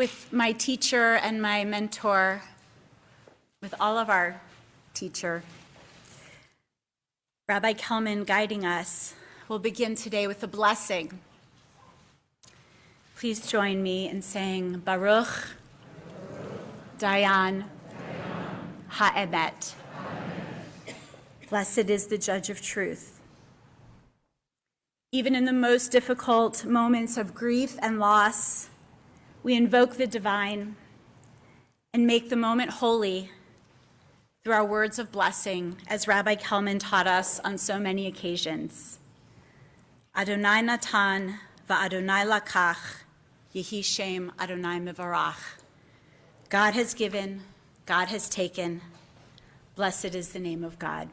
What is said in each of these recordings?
With my teacher and my mentor, with all of our teacher, Rabbi Kelman guiding us, we'll begin today with a blessing. Please join me in saying Baruch Dayan Ha'emet. Blessed is the judge of truth. Even in the most difficult moments of grief and loss, we invoke the divine and make the moment holy through our words of blessing, as Rabbi Kelman taught us on so many occasions. Adonai natan va'Adonai lakach, yehi shem Adonai mevarach. God has given, God has taken. Blessed is the name of God.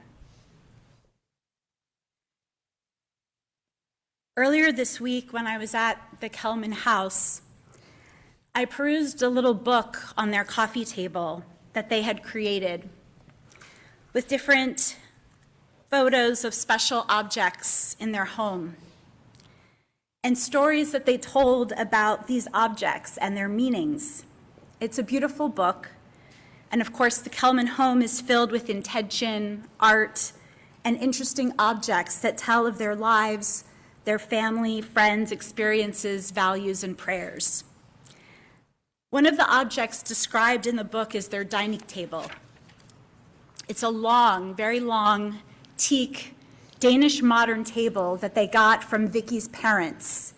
Earlier this week, when I was at the Kelman house, I perused a little book on their coffee table that they had created with different photos of special objects in their home and stories that they told about these objects and their meanings. It's a beautiful book, and of course the Kelman home is filled with intention, art, and interesting objects that tell of their lives, their family, friends, experiences, values, and prayers. One of the objects described in the book is their dining table. It's a long, very long, teak, Danish modern table that they got from Vicky's parents,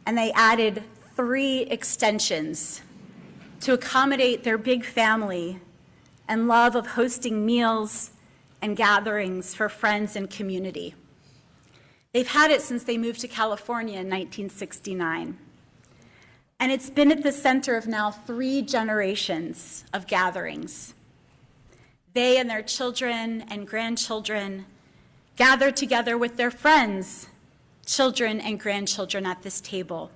and they added 3 extensions to accommodate their big family and love of hosting meals and gatherings for friends and community. They've had it since they moved to California in 1969. And it's been at the center of now 3 generations of gatherings. They and their children and grandchildren gather together with their friends, children and grandchildren at this table.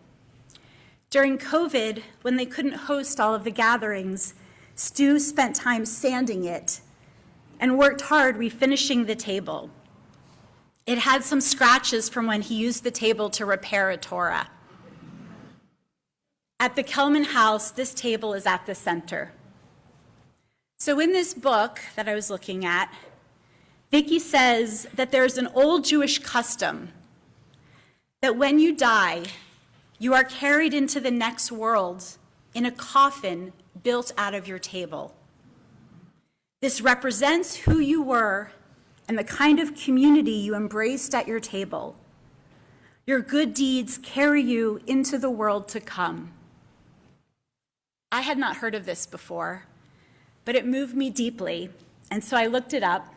During COVID, when they couldn't host all of the gatherings, Stu spent time sanding it and worked hard refinishing the table. It had some scratches from when he used the table to repair a Torah. At the Kelman house, this table is at the center. So in this book that I was looking at, Vicky says that there's an old Jewish custom that when you die, you are carried into the next world in a coffin built out of your table. This represents who you were and the kind of community you embraced at your table. Your good deeds carry you into the world to come. I had not heard of this before, but it moved me deeply, and so I looked it up.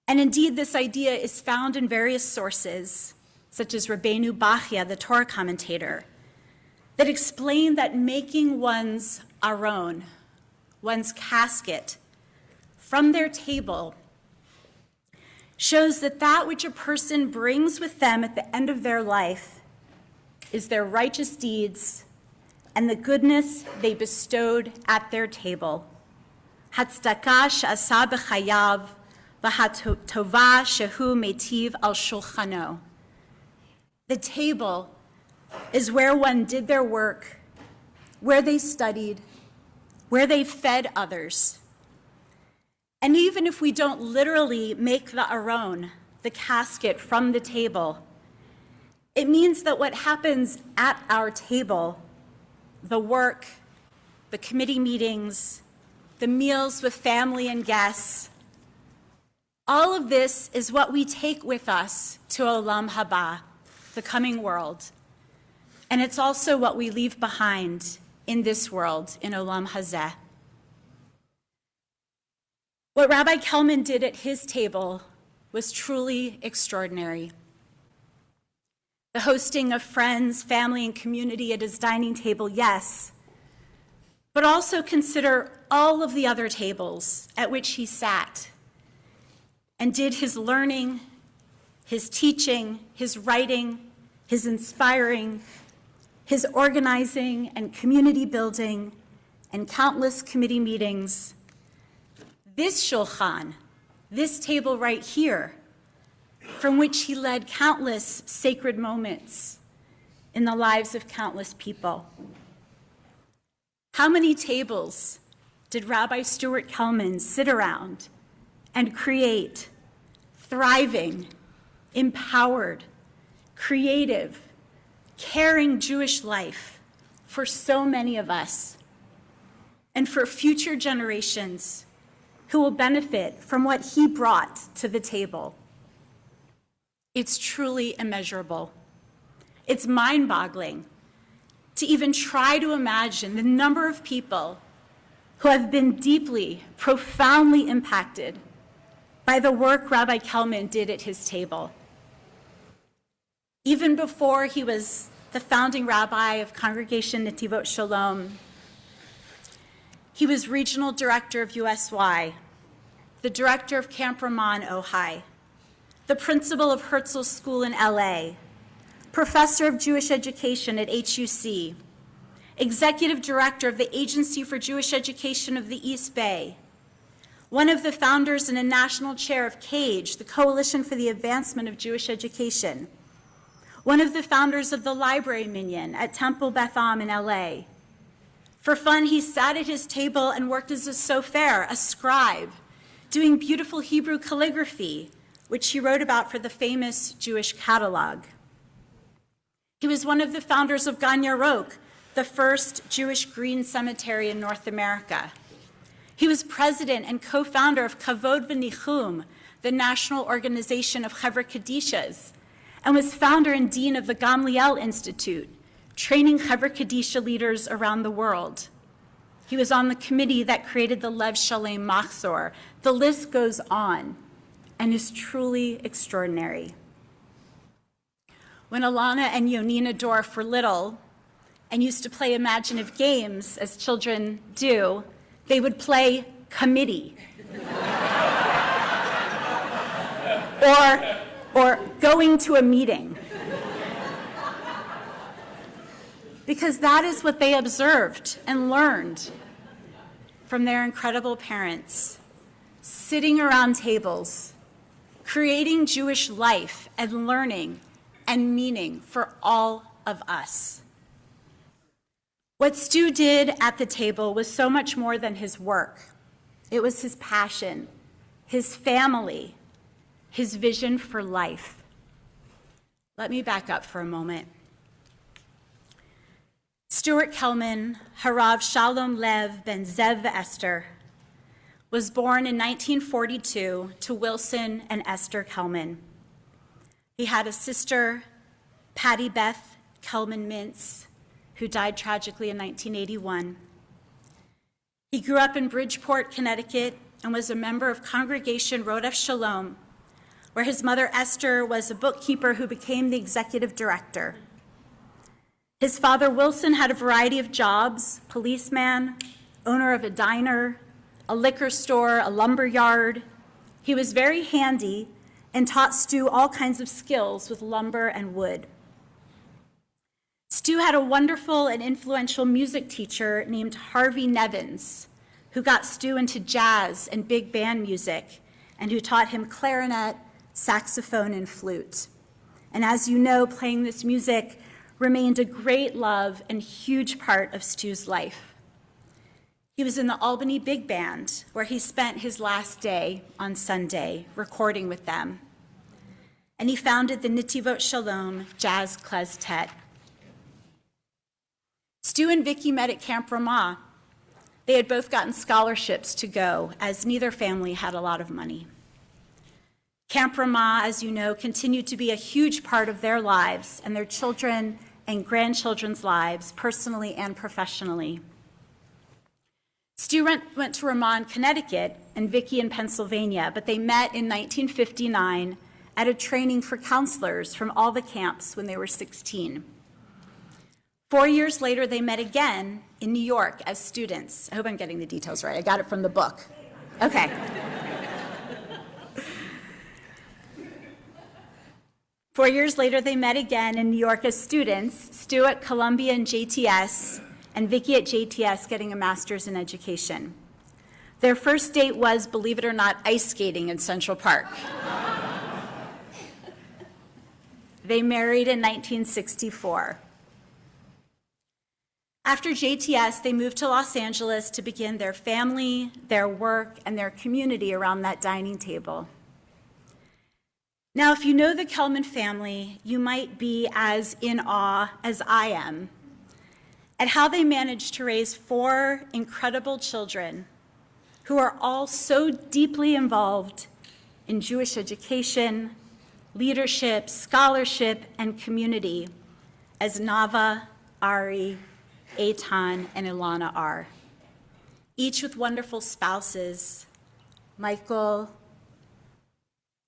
And indeed, this idea is found in various sources, such as Rabbeinu Bachya, the Torah commentator, that explain that making one's aron, one's casket, from their table shows that that which a person brings with them at the end of their life is their righteous deeds and the goodness they bestowed at their table. Hatzdaka she'asa b'chayav v'hatova shehu metiv al shulchano. The table is where one did their work, where they studied, where they fed others. And even if we don't literally make the aron, the casket, from the table, it means that what happens at our table, the work, the committee meetings, the meals with family and guests, all of this is what we take with us to Olam Haba, the coming world. And it's also what we leave behind in this world, in Olam Hazeh. What Rabbi Kelman did at his table was truly extraordinary. The hosting of friends, family, and community at his dining table, yes, but also consider all of the other tables at which he sat and did his learning, his teaching, his writing, his inspiring, his organizing and community building, and countless committee meetings. This shulchan, this table right here, from which he led countless sacred moments in the lives of countless people. How many tables did Rabbi Stuart Kelman sit around and create, thriving, empowered, creative, caring Jewish life for so many of us and for future generations who will benefit from what he brought to the table? It's truly immeasurable. It's mind-boggling to even try to imagine the number of people who have been deeply, profoundly impacted by the work Rabbi Kelman did at his table. Even before he was the founding rabbi of Congregation Netivot Shalom, he was regional director of USY, the director of Camp Ramon, Ojai, the principal of Herzl School in LA, professor of Jewish education at HUC, executive director of the Agency for Jewish Education of the East Bay, one of the founders and a national chair of CAGE, the Coalition for the Advancement of Jewish Education, one of the founders of the Library Minyan at Temple Beth Am in LA. For fun, he sat at his table and worked as a sofer, a scribe, doing beautiful Hebrew calligraphy, which he wrote about for the famous Jewish catalog. He was one of the founders of Gan Yarok, the first Jewish green cemetery in North America. He was president and co-founder of Kavod B'Nichum, the national organization of Chevra Kaddishas, and was founder and dean of the Gamliel Institute, training Chevra Kaddisha leaders around the world. He was on the committee that created the Lev Shalem Machzor. The list goes on and is truly extraordinary. When Alana and Yonina Dorf were little and used to play imaginative games, as children do, they would play committee. or going to a meeting. Because that is what they observed and learned from their incredible parents, sitting around tables, creating Jewish life and learning and meaning for all of us. What Stu did at the table was so much more than his work. It was his passion, his family, his vision for life. Let me back up for a moment. Stuart Kelman, Harav Shalom Lev ben Zev Esther, was born in 1942 to Wilson and Esther Kelman. He had a sister, Patty Beth Kelman Mintz, who died tragically in 1981. He grew up in Bridgeport, Connecticut, and was a member of Congregation Netivot Shalom, where his mother Esther was a bookkeeper who became the executive director. His father Wilson had a variety of jobs: policeman, owner of a diner, a liquor store, a lumber yard. He was very handy and taught Stu all kinds of skills with lumber and wood. Stu had a wonderful and influential music teacher named Harvey Nevins, who got Stu into jazz and big band music, and who taught him clarinet, saxophone, and flute. And as you know, playing this music remained a great love and huge part of Stu's life. He was in the Albany Big Band, where he spent his last day on Sunday recording with them. And he founded the Netivot Shalom Jazz Quartet. Stu and Vicky met at Camp Ramah. They had both gotten scholarships to go, as neither family had a lot of money. Camp Ramah, as you know, continued to be a huge part of their lives and their children and grandchildren's lives, personally and professionally. Stu went to Ramah in Connecticut and Vicky in Pennsylvania, but they met in 1959 at a training for counselors from all the camps when they were 16. 4 years later, they met again in New York as students. I hope I'm getting the details right. I got it from the book. Okay. 4 years later, they met again in New York as students, Stu at Columbia and JTS, and Vicky at JTS getting a master's in education. Their first date was, believe it or not, ice skating in Central Park. They married in 1964. After JTS, they moved to Los Angeles to begin their family, their work, and their community around that dining table. Now, if you know the Kelman family, you might be as in awe as I am at how they managed to raise 4 incredible children who are all so deeply involved in Jewish education, leadership, scholarship, and community as Nava, Ari, Eitan, and Ilana are, each with wonderful spouses, Michael,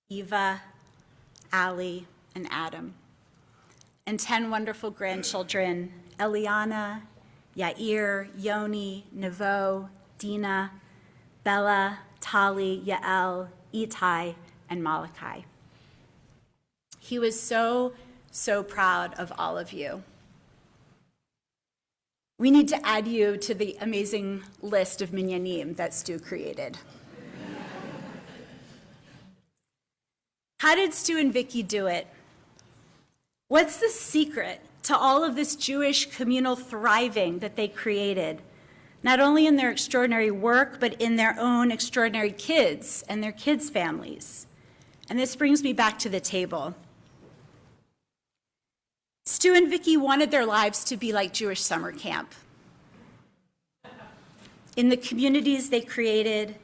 Eva, Ali, and Adam, and 10 wonderful grandchildren, Eliana, Yair, Yoni, Nevo, Dina, Bella, Tali, Yael, Itai, and Malachi. He was so proud of all of you. We need to add you to the amazing list of minyanim that Stu created. How did Stu and Vicky do it? What's the secret to all of this Jewish communal thriving that they created, not only in their extraordinary work, but in their own extraordinary kids and their kids' families? And this brings me back to the table. Stu and Vicky wanted their lives to be like Jewish summer camp. In the communities they created,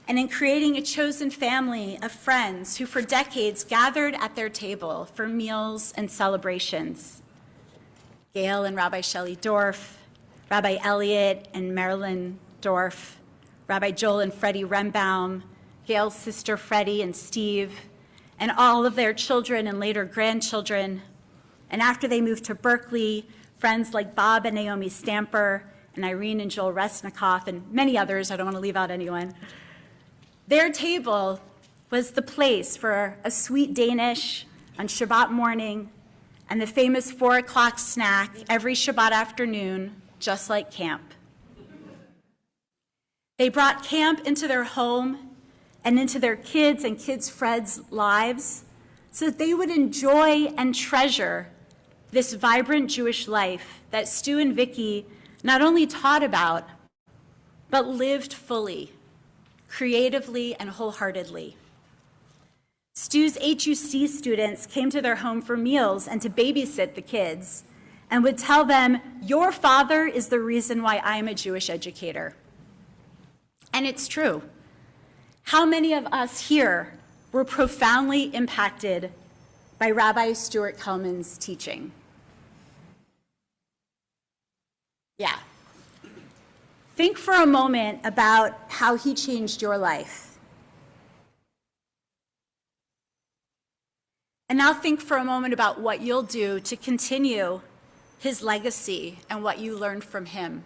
and in creating a chosen family of friends who for decades gathered at their table for meals and celebrations. Gail and Rabbi Shelley Dorff, Rabbi Elliot and Marilyn Dorff, Rabbi Joel and Freddie Rembaum, Gail's sister Freddie and Steve, and all of their children and later grandchildren. And after they moved to Berkeley, friends like Bob and Naomi Stamper, and Irene and Joel Resnikoff, and many others, I don't want to leave out anyone. Their table was the place for a sweet Danish on Shabbat morning and the famous 4 o'clock snack every Shabbat afternoon, just like camp. They brought camp into their home and into their kids' and kids' friends' lives so that they would enjoy and treasure this vibrant Jewish life that Stu and Vicky not only taught about, but lived fully, creatively and wholeheartedly. Stu's HUC students came to their home for meals and to babysit the kids and would tell them, "Your father is the reason why I'm a Jewish educator." And it's true. How many of us here were profoundly impacted by Rabbi Stuart Kelman's teaching? Yeah. Think for a moment about how he changed your life. And now think for a moment about what you'll do to continue his legacy and what you learned from him.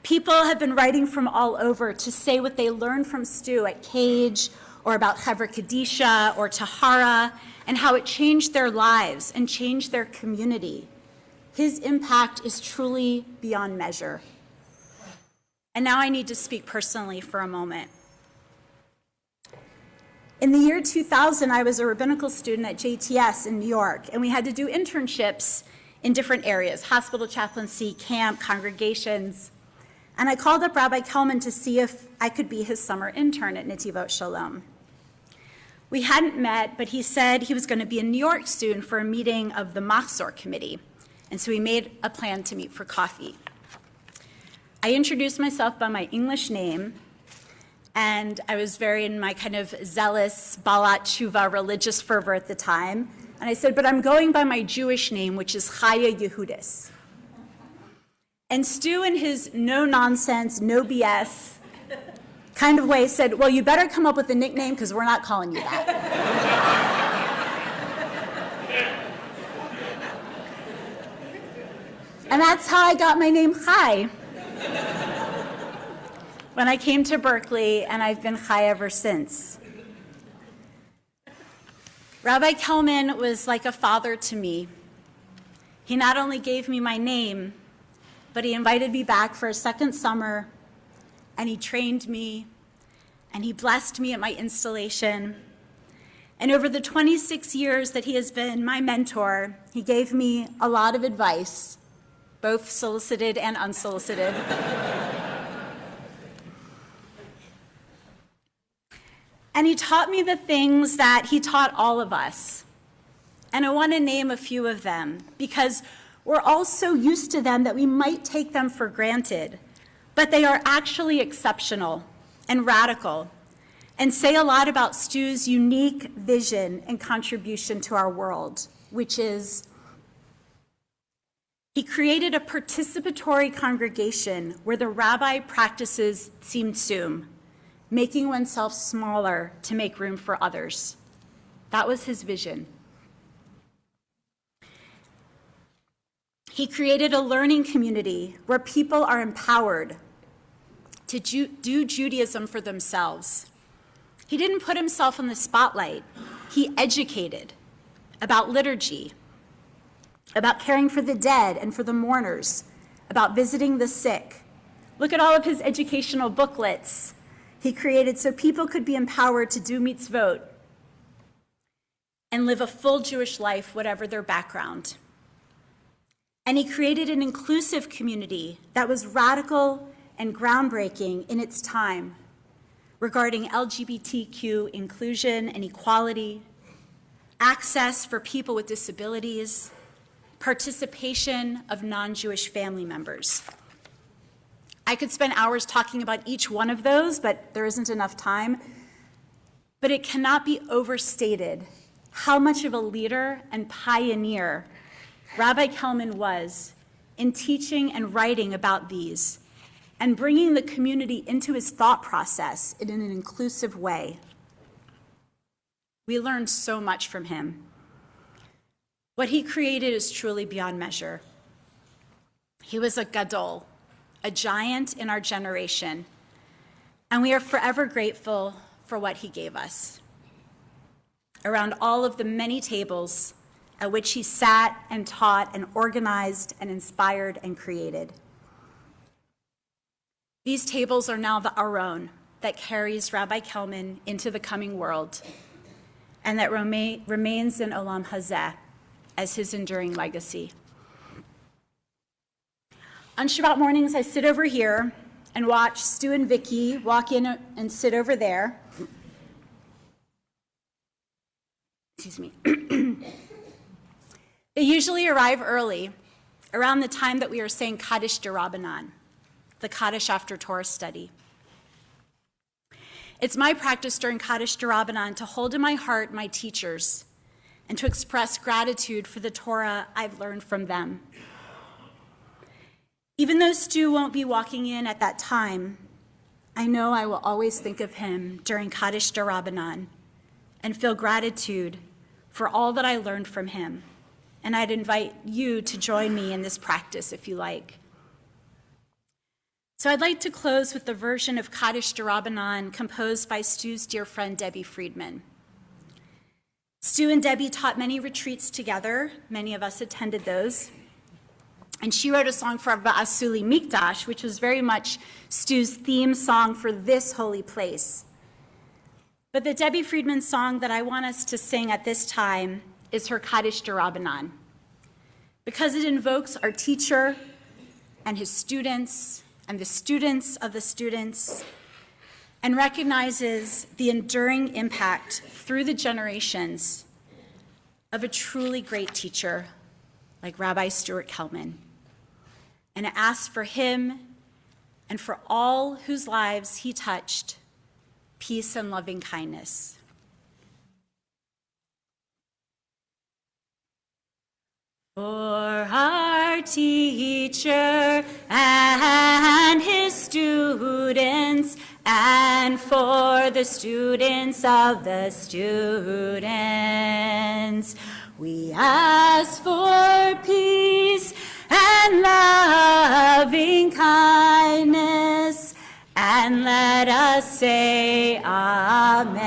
People have been writing from all over to say what they learned from Stu at Cage or about Chevra Kaddisha or Tahara and how it changed their lives and changed their community. His impact is truly beyond measure. And now I need to speak personally for a moment. In the year 2000, I was a rabbinical student at JTS in New York, and we had to do internships in different areas, hospital chaplaincy, camp, congregations. And I called up Rabbi Kelman to see if I could be his summer intern at Netivot Shalom. We hadn't met, but he said he was going to be in New York soon for a meeting of the Machzor committee. And so we made a plan to meet for coffee. I introduced myself by my English name, and I was very in my kind of zealous Balat Tshuva religious fervor at the time. And I said, but I'm going by my Jewish name, which is Chaya Yehudis. And Stu, in his no-nonsense, no BS kind of way, said, well, you better come up with a nickname because we're not calling you that. And that's how I got my name Chai when I came to Berkeley, and I've been Chai ever since. Rabbi Kelman was like a father to me. He not only gave me my name, but he invited me back for a second summer, and he trained me, and he blessed me at my installation. And over the 26 years that he has been my mentor, he gave me a lot of advice, both solicited and unsolicited. And he taught me the things that he taught all of us. And I want to name a few of them because we're all so used to them that we might take them for granted, but they are actually exceptional and radical. and say a lot about Stu's unique vision and contribution to our world, which is he created a participatory congregation where the rabbi practices tzimtzum, making oneself smaller to make room for others. That was his vision. He created a learning community where people are empowered to do Judaism for themselves. He didn't put himself in the spotlight. He educated about liturgy, about caring for the dead and for the mourners, about visiting the sick. Look at all of his educational booklets he created so people could be empowered to do mitzvot and live a full Jewish life, whatever their background. And he created an inclusive community that was radical and groundbreaking in its time regarding LGBTQ inclusion and equality, access for people with disabilities, participation of non-Jewish family members. I could spend hours talking about each one of those, but there isn't enough time. But it cannot be overstated how much of a leader and pioneer Rabbi Kelman was in teaching and writing about these and bringing the community into his thought process in an inclusive way. We learned so much from him. What he created is truly beyond measure. He was a gadol, a giant in our generation, and we are forever grateful for what he gave us. Around all of the many tables at which he sat and taught and organized and inspired and created. These tables are now the Aron that carries Rabbi Kelman into the coming world and that remains in Olam Hazeh as his enduring legacy. On Shabbat mornings, I sit over here and watch Stu and Vicky walk in and sit over there. Excuse me. They usually arrive early, around the time that we are saying Kaddish D'Rabbanan, the Kaddish after Torah study. It's my practice during Kaddish D'Rabbanan to hold in my heart my teachers and to express gratitude for the Torah I've learned from them. Even though Stu won't be walking in at that time, I know I will always think of him during Kaddish D'Rabbanan and feel gratitude for all that I learned from him. And I'd invite you to join me in this practice if you like. So I'd like to close with the version of Kaddish D'Rabbanan composed by Stu's dear friend Debbie Friedman. Stu and Debbie taught many retreats together. Many of us attended those. And she wrote a song for Va'asuli Mikdash, which was very much Stu's theme song for this holy place. But the Debbie Friedman song that I want us to sing at this time is her Kaddish D'Rabbanan, because it invokes our teacher and his students and the students of the students and recognizes the enduring impact through the generations of a truly great teacher like Rabbi Stuart Kelman. And it asks for him and for all whose lives he touched peace and loving kindness. For our teacher and his students, and for the students of the students, we ask for peace and loving kindness, and let us say Amen.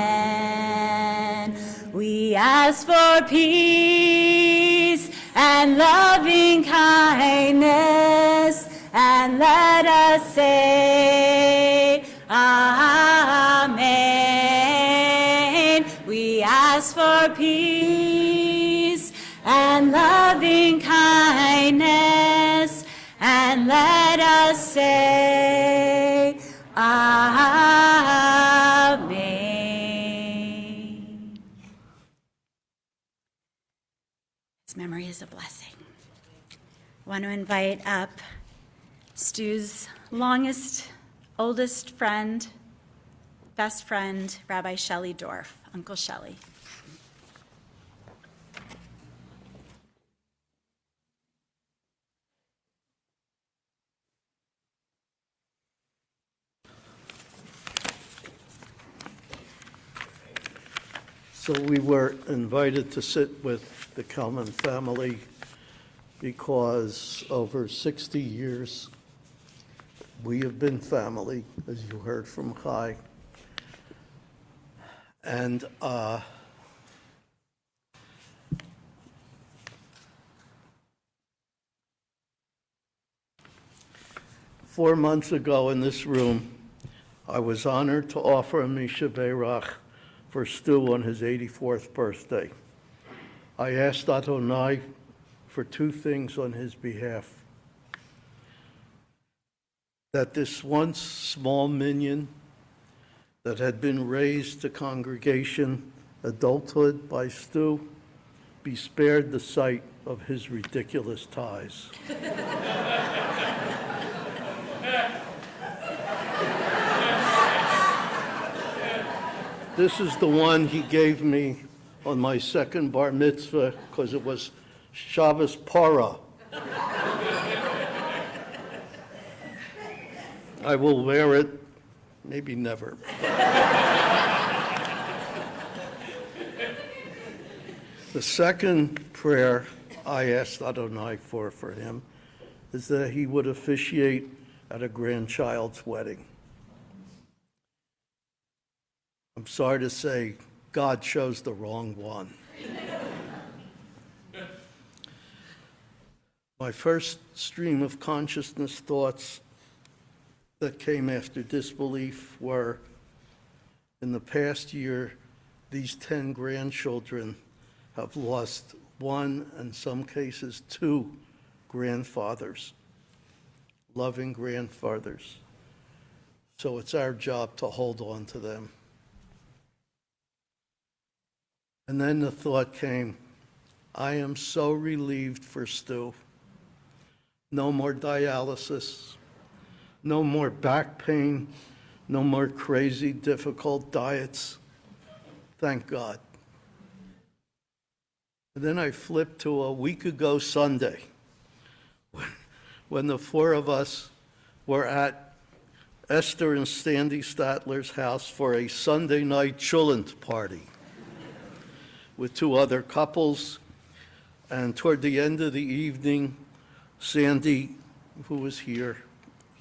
We ask for peace and loving kindness, and let us say Amen. We ask for peace and loving kindness, and let us say Amen. His memory is a blessing. I want to invite up Stu's longest, oldest friend, best friend, Rabbi Shelley Dorff, Uncle Shelley. So we were invited to sit with the Kelman family because over 60 years we have been family, as you heard from Chai. And 4 months ago in this room, I was honored to offer a Misha Beirach for Stu on his 84th birthday. I asked Adonai for two things on his behalf. That this once small minion that had been raised to congregation adulthood by Stu be spared the sight of his ridiculous ties. This is the one he gave me on my second bar mitzvah because it was Shabbos Para. I will wear it, maybe never. The second prayer I asked Adonai for him is that he would officiate at a grandchild's wedding. I'm sorry to say, God chose the wrong one. My first stream of consciousness thoughts that came after disbelief were, in the past year, these 10 grandchildren have lost one, in some cases, two grandfathers, loving grandfathers. So it's our job to hold on to them. And then the thought came, I am so relieved for Stu. No more dialysis, no more back pain, no more crazy, difficult diets. Thank God. And then I flipped to a week ago Sunday, when the four of us were at Esther and Sandy Statler's house for a Sunday night chulent party with two other couples. And toward the end of the evening, Sandy, who was here,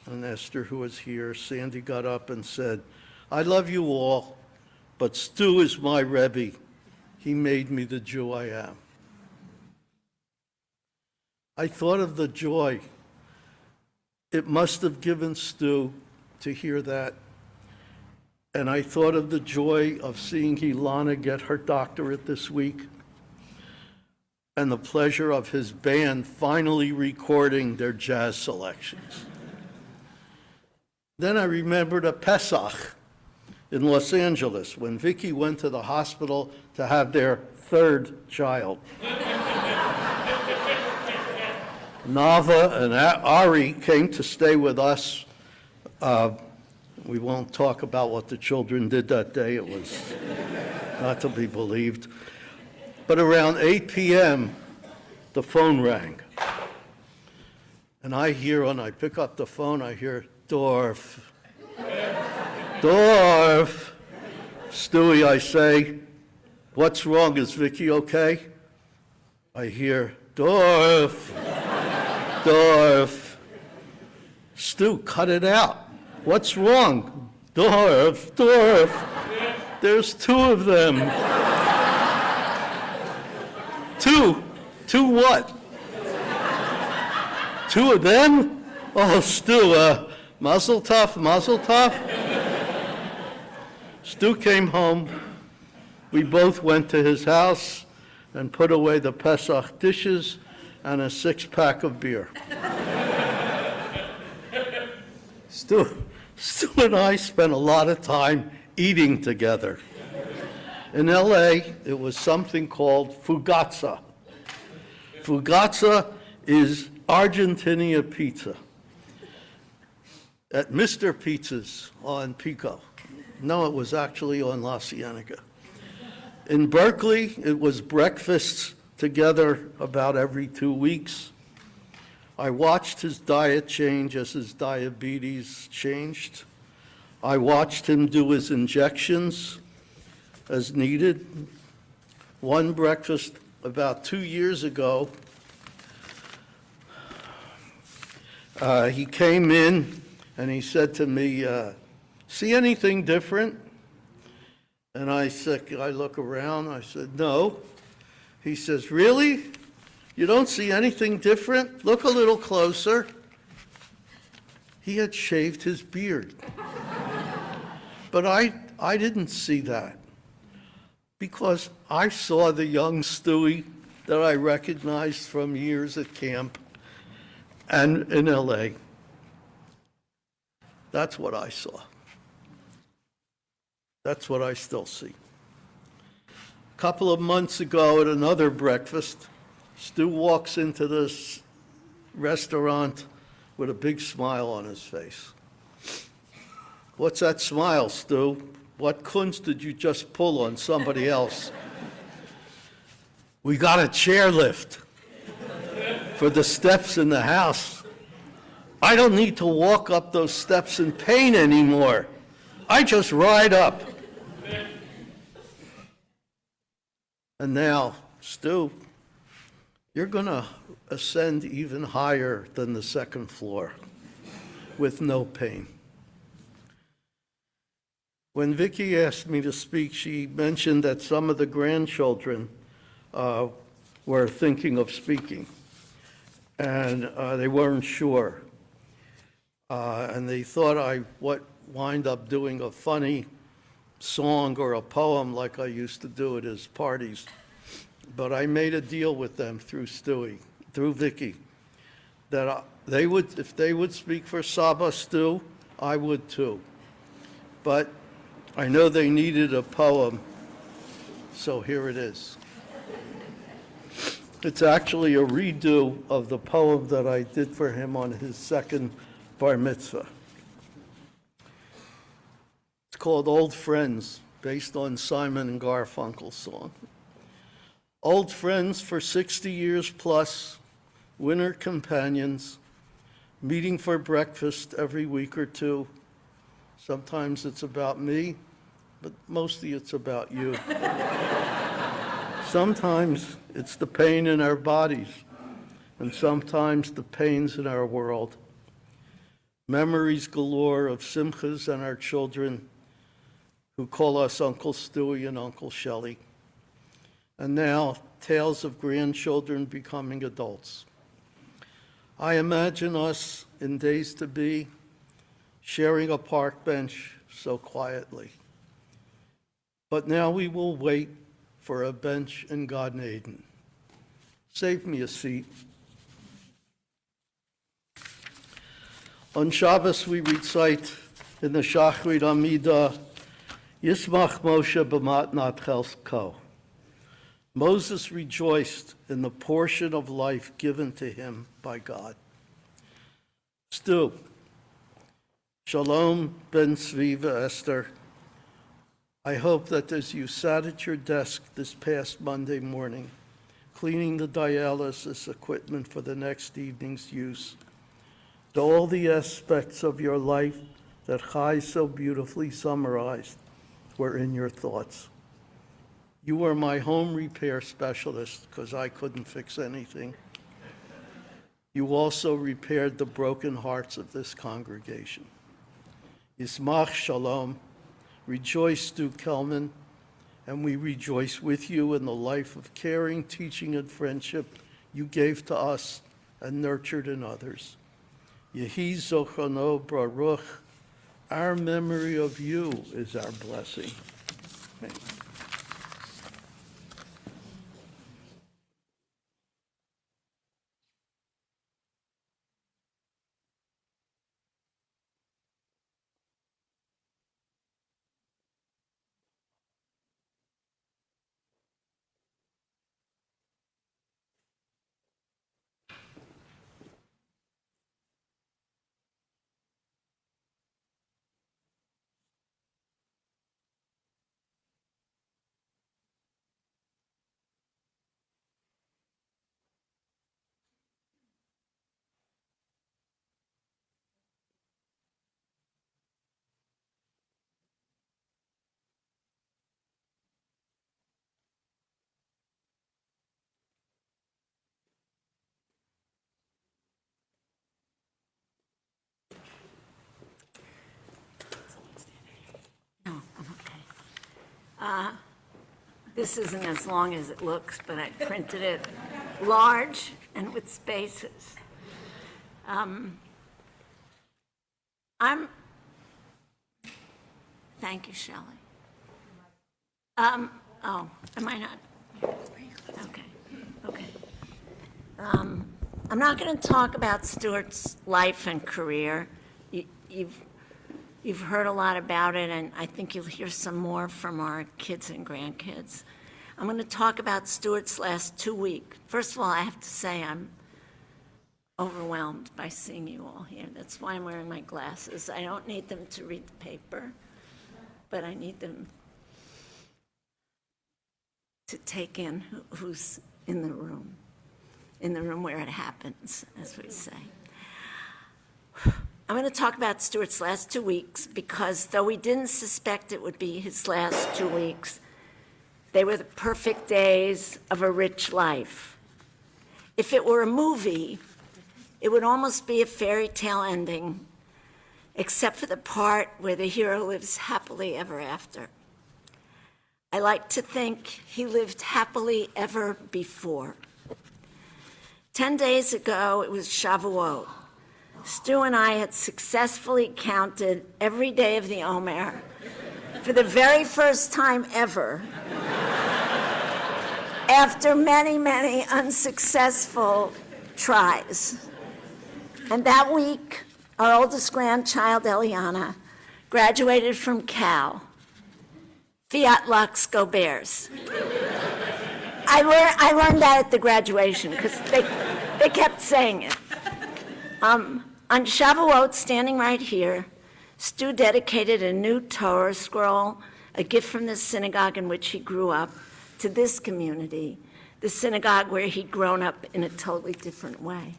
and Esther, who was here, Sandy got up and said, I love you all, but Stu is my Rebbe. He made me the Jew I am. I thought of the joy it must have given Stu to hear that. And I thought of the joy of seeing Ilana get her doctorate this week, and the pleasure of his band finally recording their jazz selections. Then I remembered a Pesach in Los Angeles when Vicky went to the hospital to have their third child. Nava and Ari came to stay with us. We won't talk about what the children did that day. It was not to be believed. But around 8 p.m., the phone rang. And when I pick up the phone, I hear, Dorff. Dorff. Stewie, I say, what's wrong? Is Vicky okay? I hear, Dorff. Dorff. Stu, cut it out. What's wrong? Dorff, Dorff. There's two of them. Two? Two what? Two of them? Oh, Stu, mazel tov, mazel tov. Stu came home. We both went to his house and put away the Pesach dishes and a 6-pack of beer. Stu and I spent a lot of time eating together. In LA, it was something called fugazza. Fugazza is Argentina pizza. At Mr. Pizza's on Pico, No, it was actually on La Cienega. In Berkeley, it was breakfasts together about every 2 weeks. I watched his diet change as his diabetes changed. I watched him do his injections as needed. One breakfast about 2 years ago, he came in and he said to me, see anything different? And I said, I look around, I said, no. He says, really? You don't see anything different? Look a little closer. He had shaved his beard. But I didn't see that because I saw the young Stewie that I recognized from years at camp and in LA. That's what I saw. That's what I still see. A couple of months ago at another breakfast, Stu walks into this restaurant with a big smile on his face. What's that smile, Stu? What kunst did you just pull on somebody else? We got a chairlift for the steps in the house. I don't need to walk up those steps in pain anymore. I just ride up. And now, Stu, you're going to ascend even higher than the second floor with no pain. When Vicki asked me to speak, she mentioned that some of the grandchildren were thinking of speaking, and they weren't sure. And they thought I wind up doing a funny song or a poem like I used to do at his parties. But I made a deal with them through Vicki, that they would, if they would speak for Saba Stu, I would too. But I know they needed a poem, so here it is. It's actually a redo of the poem that I did for him on his second bar mitzvah. It's called Old Friends, based on Simon and Garfunkel's song. Old friends for 60 years plus, winter companions, meeting for breakfast every week or two. Sometimes it's about me, but mostly it's about you. Sometimes it's the pain in our bodies, and sometimes the pains in our world. Memories galore of simchas and our children who call us Uncle Stewie and Uncle Shelley. And now, tales of grandchildren becoming adults. I imagine us in days to be sharing a park bench so quietly. But now we will wait for a bench in Gan Eden. Save me a seat. On Shabbos we recite in the Shachrit Amidah, Yismach Moshe b'matnat chelko. Moses rejoiced in the portion of life given to him by God. Stu, Shalom ben Sviva Esther, I hope that as you sat at your desk this past Monday morning, cleaning the dialysis equipment for the next evening's use, that all the aspects of your life that Chai so beautifully summarized were in your thoughts. You were my home repair specialist because I couldn't fix anything. You also repaired the broken hearts of this congregation. Yismach Shalom, rejoice, Stuart Kelman, and we rejoice with you in the life of caring, teaching, and friendship you gave to us and nurtured in others. Yehi Zochrono Baruch, our memory of you is our blessing. Amen. This isn't as long as it looks, but I printed it large and with spaces. Thank you, Shelley. Am I not? Okay. I'm not going to talk about Stuart's life and career. You've heard a lot about it, and I think you'll hear some more from our kids and grandkids. I'm going to talk about Stuart's last 2 weeks. First of all, I have to say I'm overwhelmed by seeing you all here. That's why I'm wearing my glasses. I don't need them to read the paper, but I need them to take in who's in the room where it happens, as we say. I'm going to talk about Stuart's last 2 weeks because though we didn't suspect it would be his last 2 weeks, they were the perfect days of a rich life. If it were a movie, it would almost be a fairy tale ending, except for the part where the hero lives happily ever after. I like to think he lived happily ever before. 10 days ago, it was Shavuot. Stu and I had successfully counted every day of the Omer for the very first time ever, after many, many unsuccessful tries. And that week, our oldest grandchild, Eliana, graduated from Cal. Fiat Lux, go Bears. I learned that at the graduation because they kept saying it. On Shavuot, standing right here, Stu dedicated a new Torah scroll, a gift from the synagogue in which he grew up, to this community, the synagogue where he'd grown up in a totally different way.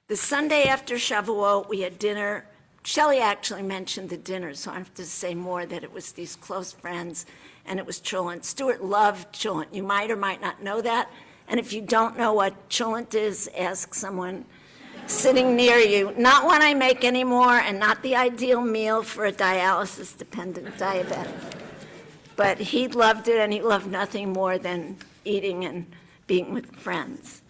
The Sunday after Shavuot, we had dinner. Shelley actually mentioned the dinner, so I have to say more that it was these close friends, and it was cholent. Stuart loved cholent. You might or might not know that, and if you don't know what cholent is, ask someone sitting near you. Not one I make anymore, and not the ideal meal for a dialysis-dependent diabetic. But he loved it, and he loved nothing more than eating and being with friends.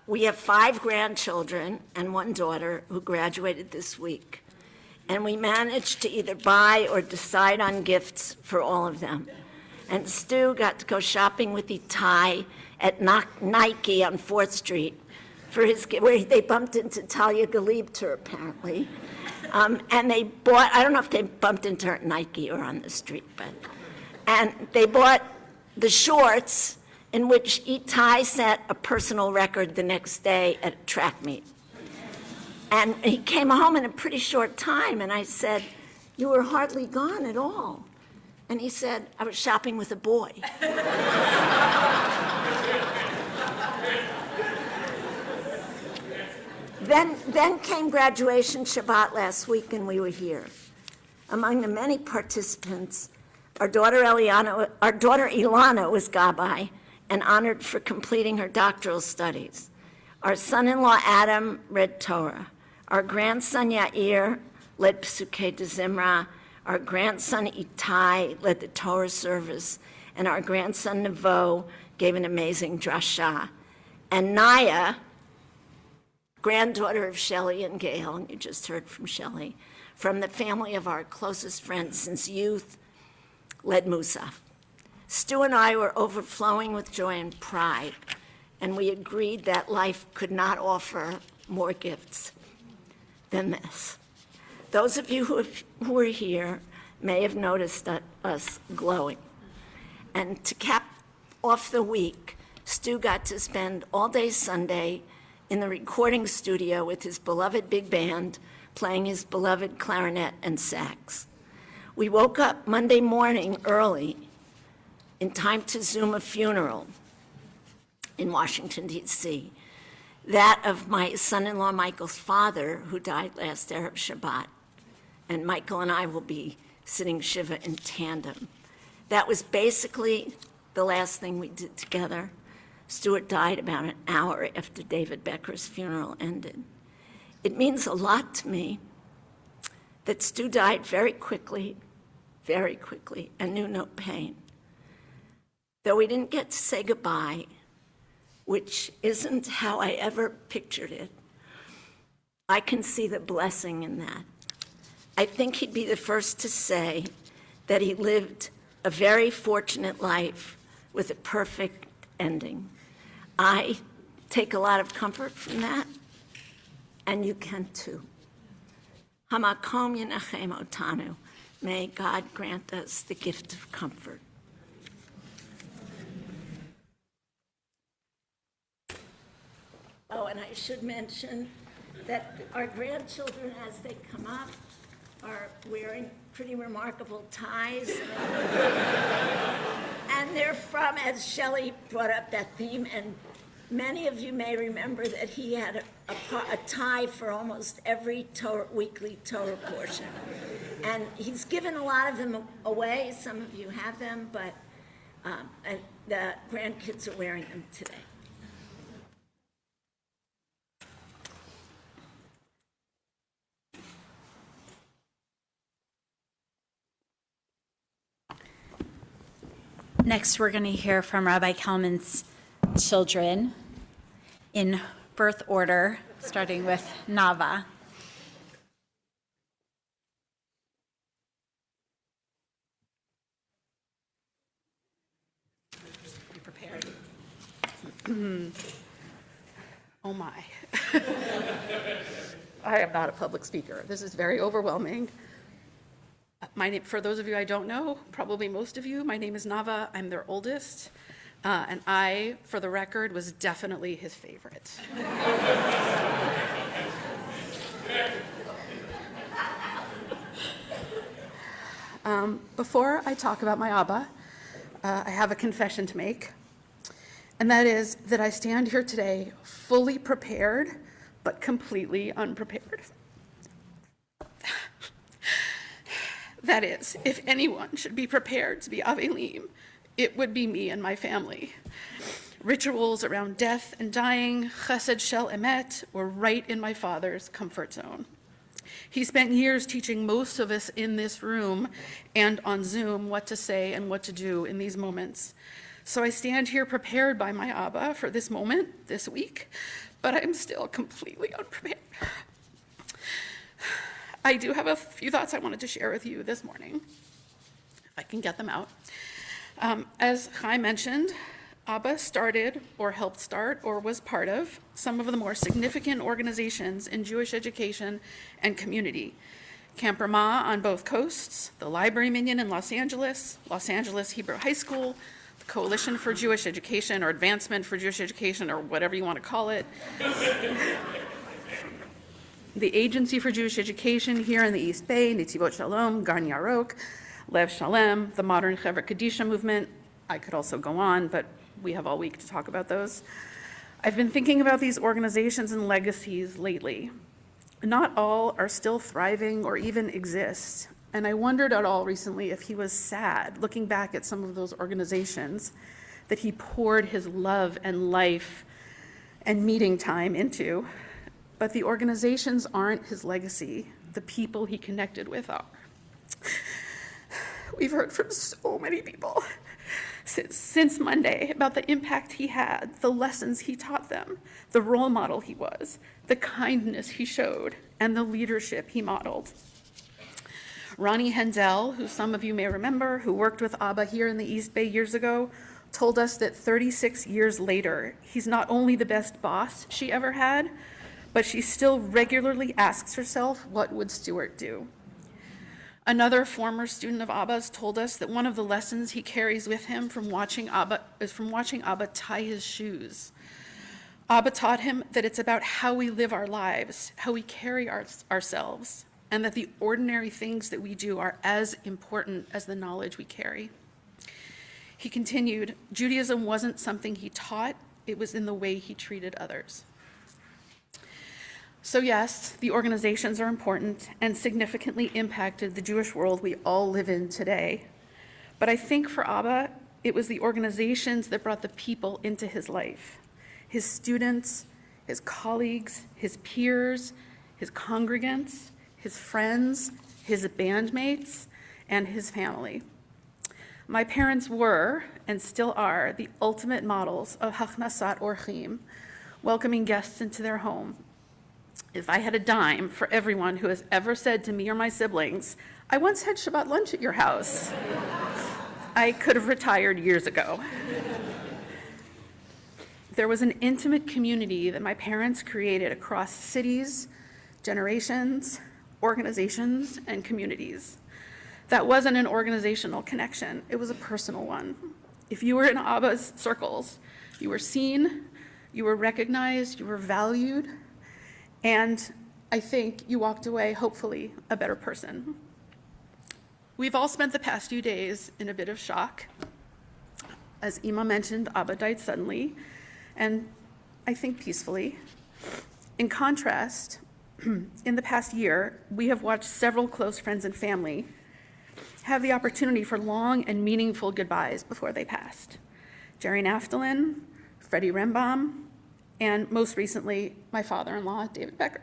We have 5 grandchildren and 1 daughter who graduated this week. And we managed to either buy or decide on gifts for all of them. And Stu got to go shopping with Itai at Nike on 4th Street for his gift, where they bumped into Talia Galibter, apparently. And they bought, I don't know if they bumped into her at Nike or on the street, and they bought the shorts in which Itai set a personal record the next day at a track meet. And he came home in a pretty short time, and I said, "You were hardly gone at all." And he said, "I was shopping with a boy." Then came graduation Shabbat last week, and we were here. Among the many participants, our daughter Ilana was Gabbai and honored for completing her doctoral studies. Our son-in-law Adam read Torah. Our grandson Yair led Pesukei de Zimra. Our grandson Itai led the Torah service. And our grandson Nevo gave an amazing drasha. And Naya, granddaughter of Shelley and Gail, and you just heard from Shelley, from the family of our closest friends since youth, led Musaf. Stu and I were overflowing with joy and pride, and we agreed that life could not offer more gifts than this. Those of you who were here may have noticed us glowing. And to cap off the week, Stu got to spend all day Sunday in the recording studio with his beloved big band, playing his beloved clarinet and sax. We woke up Monday morning early in time to Zoom a funeral in Washington, D.C., that of my son-in-law Michael's father, who died last Erev Shabbat. And Michael and I will be sitting Shiva in tandem. That was basically the last thing we did together. Stuart died about an hour after David Becker's funeral ended. It means a lot to me that Stu died very quickly very quickly and knew no pain. Though we didn't get to say goodbye, which isn't how I ever pictured it, I can see the blessing in that. I think he'd be the first to say that he lived a very fortunate life with a perfect ending. I take a lot of comfort from that, and you can too. HaMakom Yenachem otanu. May God grant us the gift of comfort. Oh, and I should mention that our grandchildren, as they come up, are wearing pretty remarkable ties. And they're from, as Shelley brought up that theme, and many of you may remember that he had a tie for almost every weekly Torah portion. And he's given a lot of them away. Some of you have them, but and the grandkids are wearing them today. Next, we're going to hear from Rabbi Kelman's children in birth order, starting with Nava. Be prepared. Oh my. I am not a public speaker. This is very overwhelming. My name, for those of you I don't know, probably most of you, my name is Nava. I'm their oldest. And I, for the record, was definitely his favorite. Before I talk about my Abba, I have a confession to make. And that is that I stand here today fully prepared, but completely unprepared. That is, if anyone should be prepared to be Aveilei, it would be me and my family. Rituals around death and dying, chesed shel emet, were right in my father's comfort zone. He spent years teaching most of us in this room and on Zoom what to say and what to do in these moments. So I stand here prepared by my Abba for this moment, this week, but I'm still completely unprepared. I do have a few thoughts I wanted to share with you this morning, if I can get them out. As Chai mentioned, Abba started or helped start or was part of some of the more significant organizations in Jewish education and community. Camp Ramah on both coasts, the Library Minyan in Los Angeles Hebrew High School, the Coalition for Jewish Education or Advancement for Jewish Education or whatever you want to call it. The Agency for Jewish Education here in the East Bay, Netivot Shalom, Gan Yarok, Lev Shalem, the modern Chevra Kaddisha movement. I could also go on, but we have all week to talk about those. I've been thinking about these organizations and legacies lately. Not all are still thriving or even exist. And I wondered at all recently if he was sad, looking back at some of those organizations that he poured his love and life and meeting time into. But the organizations aren't his legacy. The people he connected with are. We've heard from so many people since Monday about the impact he had, the lessons he taught them, the role model he was, the kindness he showed, and the leadership he modeled. Ronnie Hendel, who some of you may remember, who worked with Abba here in the East Bay years ago, told us that 36 years later, he's not only the best boss she ever had, but she still regularly asks herself, what would Stuart do? Another former student of Abba's told us that one of the lessons he carries with him from watching Abba tie his shoes. Abba taught him that it's about how we live our lives, how we carry ourselves, and that the ordinary things that we do are as important as the knowledge we carry. He continued, Judaism wasn't something he taught, it was in the way he treated others. So yes, the organizations are important and significantly impacted the Jewish world we all live in today. But I think for Abba, it was the organizations that brought the people into his life. His students, his colleagues, his peers, his congregants, his friends, his bandmates, and his family. My parents were, and still are, the ultimate models of hachnasat orchim, welcoming guests into their home. If I had a dime for everyone who has ever said to me or my siblings, "I once had Shabbat lunch at your house," I could have retired years ago. There was an intimate community that my parents created across cities, generations, organizations, and communities. That wasn't an organizational connection, it was a personal one. If you were in Abba's circles, you were seen, you were recognized, you were valued, and I think you walked away, hopefully, a better person. We've all spent the past few days in a bit of shock. As Ima mentioned, Abba died suddenly, and I think peacefully. In contrast, in the past year, we have watched several close friends and family have the opportunity for long and meaningful goodbyes before they passed. Jerry Naftalin, Freddie Rembam, and most recently, my father-in-law, David Becker.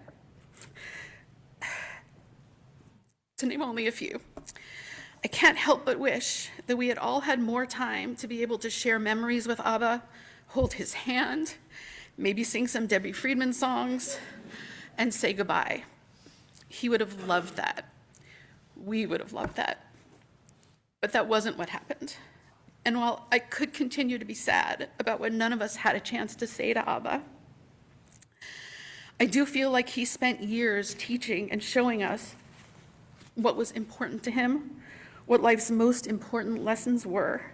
To name only a few. I can't help but wish that we had all had more time to be able to share memories with Abba, hold his hand, maybe sing some Debbie Friedman songs, and say goodbye. He would have loved that. We would have loved that. But that wasn't what happened. And while I could continue to be sad about what none of us had a chance to say to Abba, I do feel like he spent years teaching and showing us what was important to him, what life's most important lessons were.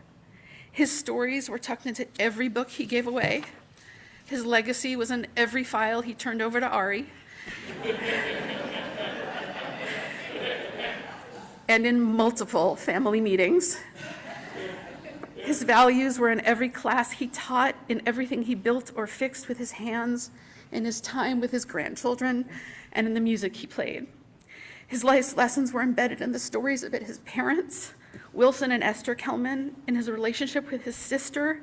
His stories were tucked into every book he gave away. His legacy was in every file he turned over to Ari. And in multiple family meetings. His values were in every class he taught, in everything he built or fixed with his hands, in his time with his grandchildren, and in the music he played. His life's lessons were embedded in the stories of his parents, Wilson and Esther Kelman, in his relationship with his sister,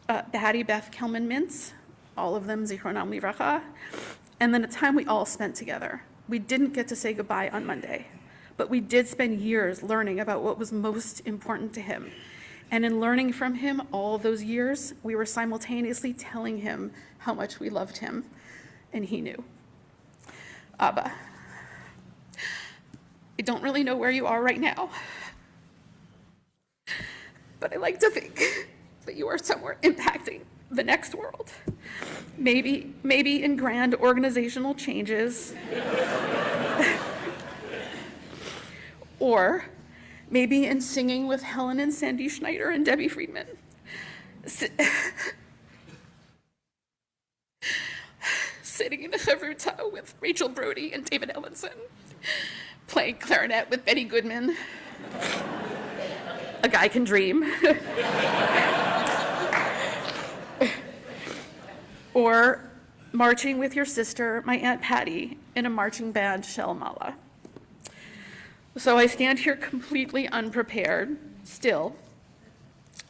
Hattie Beth Kelman Mintz, all of them Zichronam Livracha, and then a time we all spent together. We didn't get to say goodbye on Monday, but we did spend years learning about what was most important to him. And in learning from him all those years, we were simultaneously telling him how much we loved him, and he knew. Abba, I don't really know where you are right now, but I like to think that you are somewhere impacting the next world. Maybe in grand organizational changes, or maybe in singing with Helen and Sandy Schneider and Debbie Friedman. Sitting in the Chavruta with Rachel Brody and David Ellenson. Playing clarinet with Betty Goodman. A guy can dream. Or marching with your sister, my Aunt Patty, in a marching band Shel Mala. So I stand here completely unprepared, still,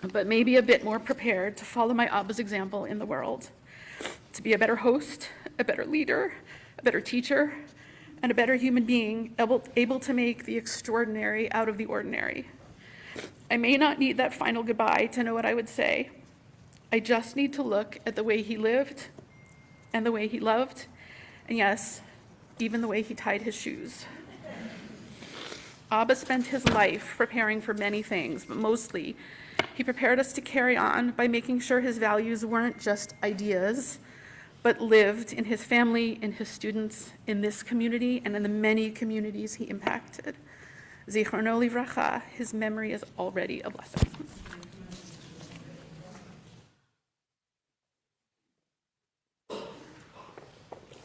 but maybe a bit more prepared to follow my Abba's example in the world, to be a better host, a better leader, a better teacher, and a better human being, able to make the extraordinary out of the ordinary. I may not need that final goodbye to know what I would say. I just need to look at the way he lived and the way he loved, and yes, even the way he tied his shoes. Abba spent his life preparing for many things, but mostly he prepared us to carry on by making sure his values weren't just ideas, but lived in his family, in his students, in this community, and in the many communities he impacted. Zichrono livracha, his memory is already a blessing.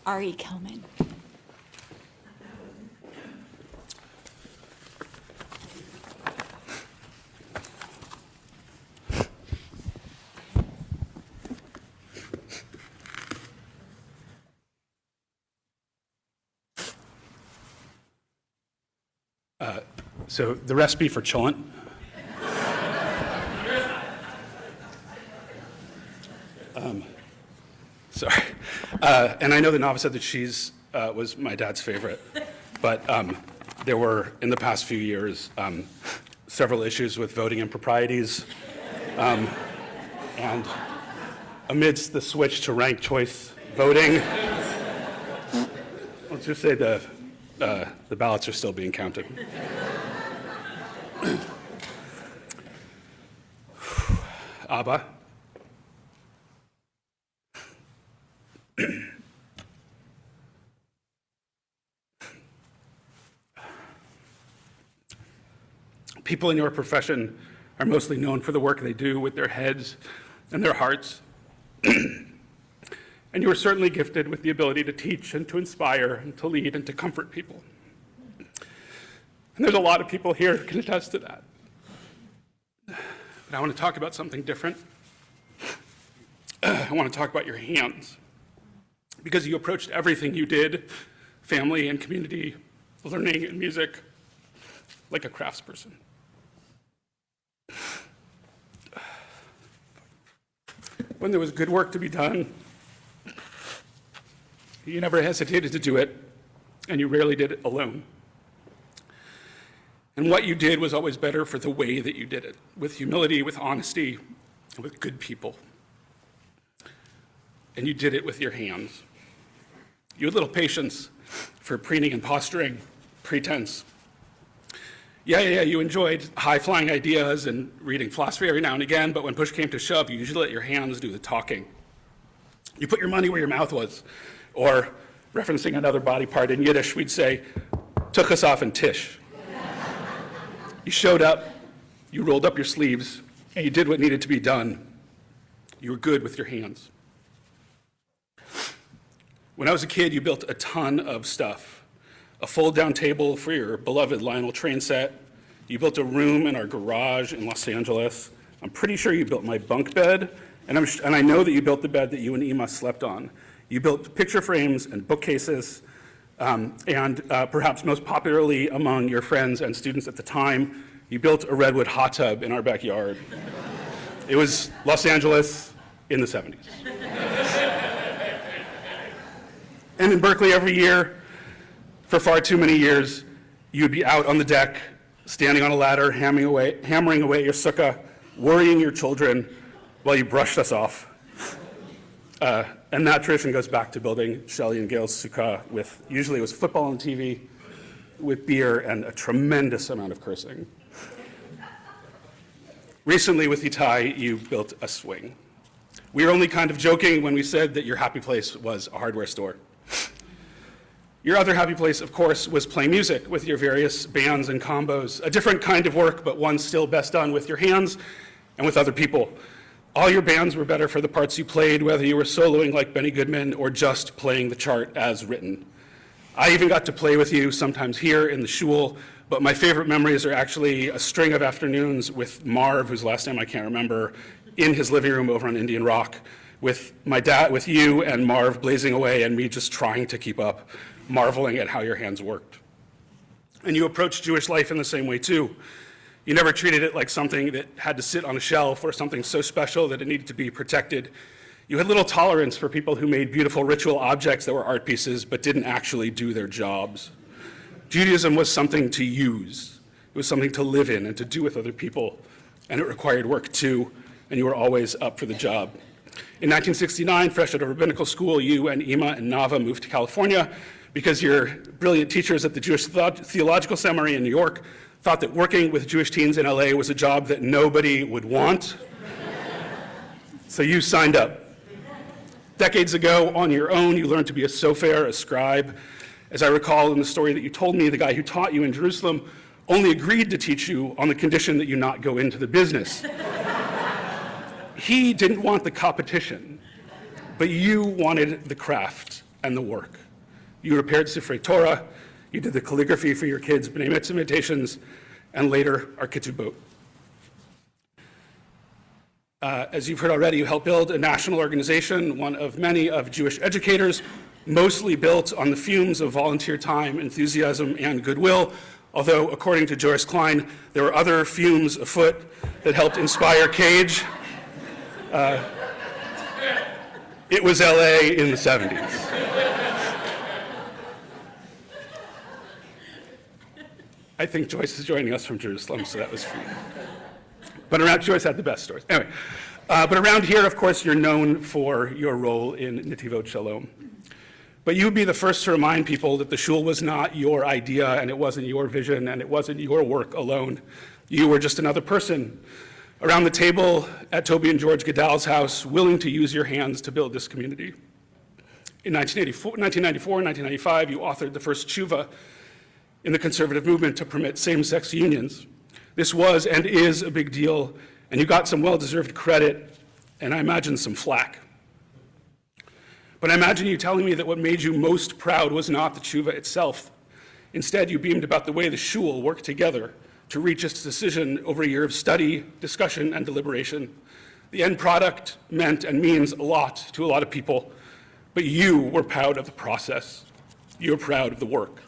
Ari Kelman. So the recipe for cholent. Sorry. And I know the novice said that cheese was my dad's favorite, but there were, in the past few years, several issues with voting improprieties. And amidst the switch to ranked choice voting, let's just say the ballots are still being counted. Abba. People in your profession are mostly known for the work they do with their heads and their hearts. And you are certainly gifted with the ability to teach and to inspire and to lead and to comfort people. And there's a lot of people here who can attest to that. But I want to talk about something different. I want to talk about your hands. Because you approached everything you did, family and community, learning and music, like a craftsperson. When there was good work to be done, you never hesitated to do it, and you rarely did it alone. And what you did was always better for the way that you did it, with humility, with honesty, and with good people. And you did it with your hands. You had little patience for preening and posturing, pretense. Yeah, you enjoyed high-flying ideas and reading philosophy every now and again, but when push came to shove, you usually let your hands do the talking. You put your money where your mouth was, or referencing another body part in Yiddish, we'd say, took us off in tish. You showed up, you rolled up your sleeves, and you did what needed to be done. You were good with your hands. When I was a kid, you built a ton of stuff. A fold-down table for your beloved Lionel train set. You built a room in our garage in Los Angeles. I'm pretty sure you built my bunk bed, and I know that you built the bed that you and Ima slept on. You built picture frames and bookcases, and perhaps most popularly among your friends and students at the time, you built a redwood hot tub in our backyard. It was Los Angeles in the 70s. And in Berkeley every year, for far too many years, you'd be out on the deck, standing on a ladder, hammering away at your sukkah, worrying your children while you brushed us off. And that tradition goes back to building Shelley and Gail's sukkah with, usually it was football on TV, with beer and a tremendous amount of cursing. Recently with Itai, you built a swing. We were only kind of joking when we said that your happy place was a hardware store. Your other happy place, of course, was playing music with your various bands and combos, a different kind of work, but one still best done with your hands and with other people. All your bands were better for the parts you played, whether you were soloing like Benny Goodman or just playing the chart as written. I even got to play with you sometimes here in the shul, but my favorite memories are actually a string of afternoons with Marv, whose last name I can't remember, in his living room over on Indian Rock, with my dad, with you and Marv blazing away and me just trying to keep up, marveling at how your hands worked. And you approached Jewish life in the same way too. You never treated it like something that had to sit on a shelf or something so special that it needed to be protected. You had little tolerance for people who made beautiful ritual objects that were art pieces but didn't actually do their jobs. Judaism was something to use. It was something to live in and to do with other people, and it required work too, and you were always up for the job. In 1969, fresh out of rabbinical school, you and Ima and Nava moved to California because your brilliant teachers at the Jewish Theological Seminary in New York thought that working with Jewish teens in LA was a job that nobody would want. So you signed up. Decades ago, on your own, you learned to be a sofer, a scribe. As I recall in the story that you told me, the guy who taught you in Jerusalem only agreed to teach you on the condition that you not go into the business. He didn't want the competition, but you wanted the craft and the work. You repaired Sifrei Torah, you did the calligraphy for your kids' B'nai Mitzvah imitations, and later our Ketubot. As you've heard already, you helped build a national organization, one of many of Jewish educators, mostly built on the fumes of volunteer time, enthusiasm, and goodwill, although according to Joyce Klein, there were other fumes afoot that helped inspire Cage. It was LA in the 70s. I think Joyce is joining us from Jerusalem, so that was free. But Joyce had the best stories. Anyway, but around here, of course, you're known for your role in Netivot Shalom. But you would be the first to remind people that the shul was not your idea, and it wasn't your vision, and it wasn't your work alone. You were just another person around the table at Toby and George Goodell's house, willing to use your hands to build this community. In 1994 and 1995, you authored the first tshuva in the conservative movement to permit same-sex unions. This was and is a big deal, and you got some well-deserved credit, and I imagine some flack. But I imagine you telling me that what made you most proud was not the tshuva itself. Instead, you beamed about the way the shul worked together to reach its decision over a year of study, discussion, and deliberation. The end product meant and means a lot to a lot of people, but you were proud of the process. You were proud of the work.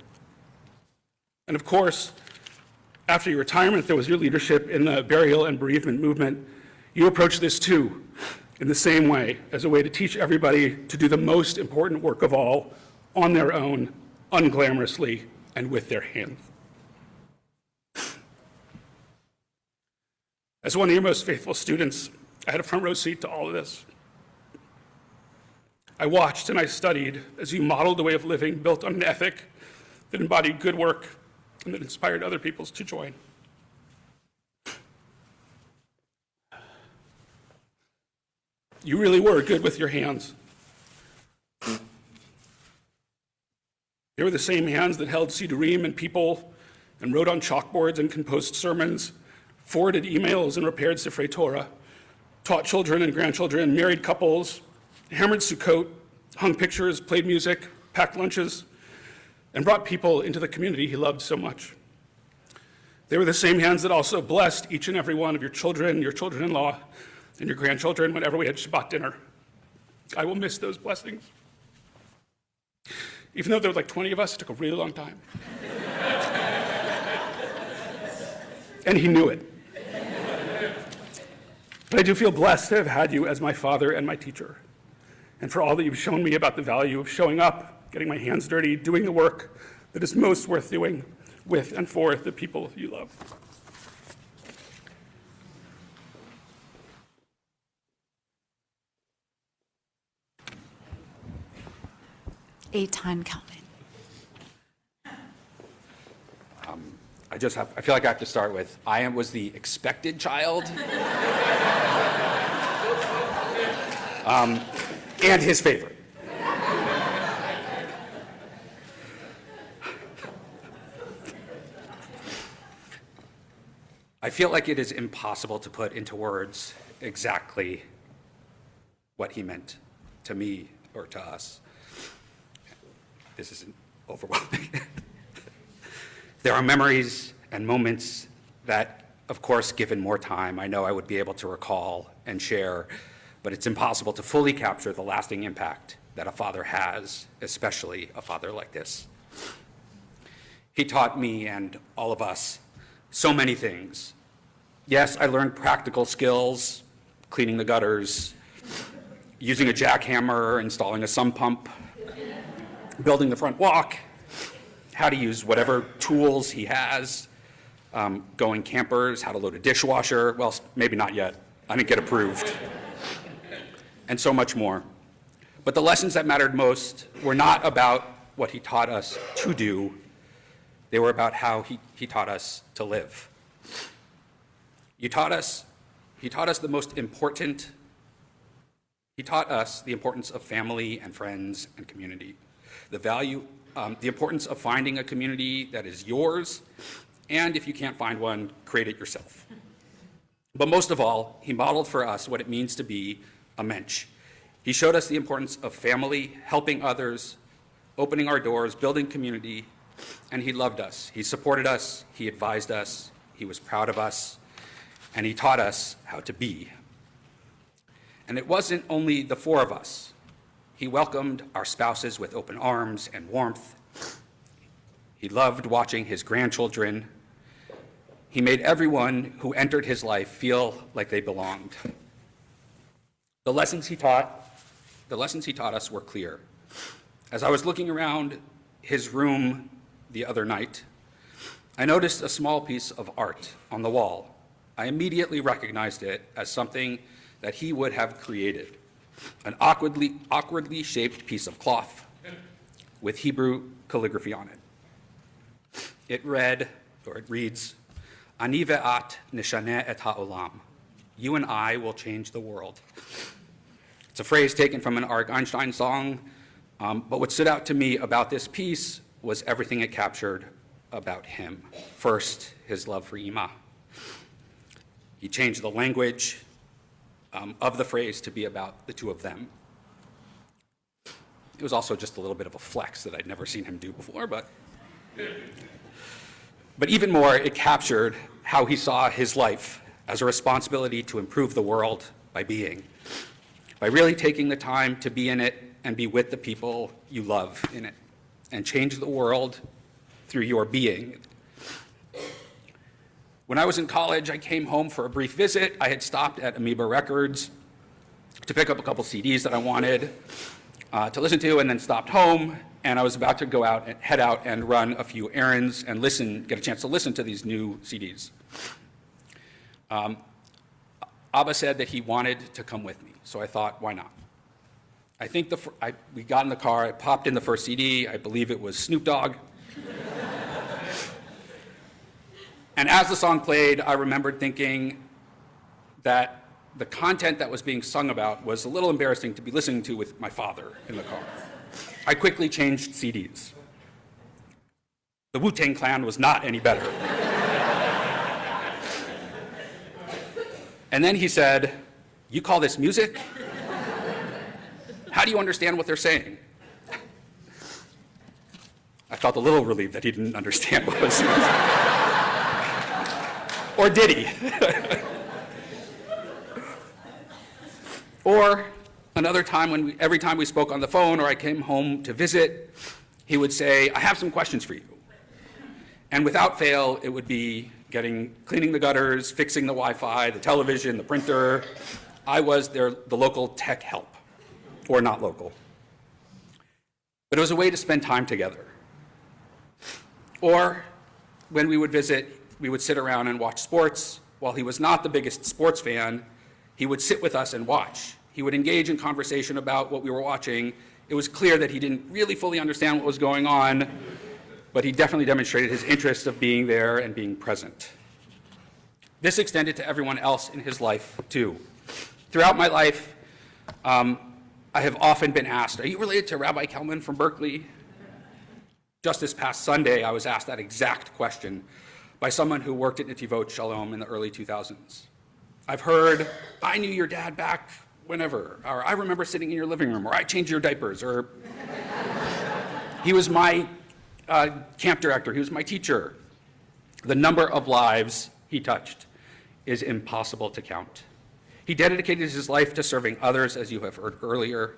And of course, after your retirement, there was your leadership in the burial and bereavement movement. You approached this too, in the same way, as a way to teach everybody to do the most important work of all, on their own, unglamorously, and with their hands. As one of your most faithful students, I had a front row seat to all of this. I watched and I studied as you modeled a way of living built on an ethic that embodied good work and that inspired other people to join. You really were good with your hands. They were the same hands that held sidurim and people and wrote on chalkboards and composed sermons, forwarded emails and repaired Sifrei Torah, taught children and grandchildren, married couples, hammered Sukkot, hung pictures, played music, packed lunches, and brought people into the community he loved so much. They were the same hands that also blessed each and every one of your children, your children-in-law, and your grandchildren whenever we had Shabbat dinner. I will miss those blessings. Even though there were like 20 of us, it took a really long time. And he knew it. But I do feel blessed to have had you as my father and my teacher, and for all that you've shown me about the value of showing up, getting my hands dirty, doing the work that is most worth doing with and for the people you love. Eitan Kelman. I feel like I have to start with, I was the expected child. And his favorite. I feel like it is impossible to put into words exactly what he meant to me or to us. This isn't overwhelming. There are memories and moments that, of course, given more time, I know I would be able to recall and share, but it's impossible to fully capture the lasting impact that a father has, especially a father like this. He taught me and all of us so many things. Yes, I learned practical skills, cleaning the gutters, using a jackhammer, installing a sump pump, building the front walk, how to use whatever tools he has, going campers, how to load a dishwasher. Well, maybe not yet. I didn't get approved. And so much more. But the lessons that mattered most were not about what he taught us to do. They were about how he taught us to live. He taught us the importance of family and friends and community, the importance of finding a community that is yours, and if you can't find one, create it yourself. But most of all, he modeled for us what it means to be a mensch. He showed us the importance of family, helping others, opening our doors, building community, and he loved us. He supported us, he advised us, he was proud of us, and he taught us how to be. And it wasn't only the four of us. He welcomed our spouses with open arms and warmth. He loved watching his grandchildren. He made everyone who entered his life feel like they belonged. The lessons he taught us were clear. As I was looking around his room the other night, I noticed a small piece of art on the wall. I immediately recognized it as something that he would have created, an awkwardly shaped piece of cloth with Hebrew calligraphy on it. It reads, Ani ve'at nishaneh et ha'olam. You and I will change the world. It's a phrase taken from an Arik Einstein song, but what stood out to me about this piece was everything it captured about him. First, his love for Ima. He changed the language of the phrase to be about the two of them. It was also just a little bit of a flex that I'd never seen him do before, but even more, it captured how he saw his life as a responsibility to improve the world by really taking the time to be in it and be with the people you love in it, and change the world through your being. When I was in college, I came home for a brief visit. I had stopped at Amoeba Records to pick up a couple CDs that I wanted to listen to, and then stopped home, and I was about to head out and run a few errands and get a chance to listen to these new CDs. Abba said that he wanted to come with me, so I thought, why not? I think we got in the car, I popped in the first CD, I believe it was Snoop Dogg. And as the song played, I remembered thinking that the content that was being sung about was a little embarrassing to be listening to with my father in the car. I quickly changed CDs. The Wu-Tang Clan was not any better. And then he said, "You call this music? How do you understand what they're saying?" I felt a little relieved that he didn't understand what was saying. Or did he? Or another time every time we spoke on the phone or I came home to visit, he would say, "I have some questions for you." And without fail, it would be cleaning the gutters, fixing the Wi-Fi, the television, the printer. I was the local tech help, or not local. But it was a way to spend time together. Or when we would visit, we would sit around and watch sports. While he was not the biggest sports fan, he would sit with us and watch. He would engage in conversation about what we were watching. It was clear that he didn't really fully understand what was going on, but he definitely demonstrated his interest of being there and being present. This extended to everyone else in his life, too. Throughout my life, I have often been asked, "Are you related to Rabbi Kelman from Berkeley?" Just this past Sunday, I was asked that exact question by someone who worked at Netivot Shalom in the early 2000s. I've heard, "I knew your dad back whenever," or "I remember sitting in your living room," or "I changed your diapers," or "He was my camp director, he was my teacher." The number of lives he touched is impossible to count. He dedicated his life to serving others, as you have heard earlier.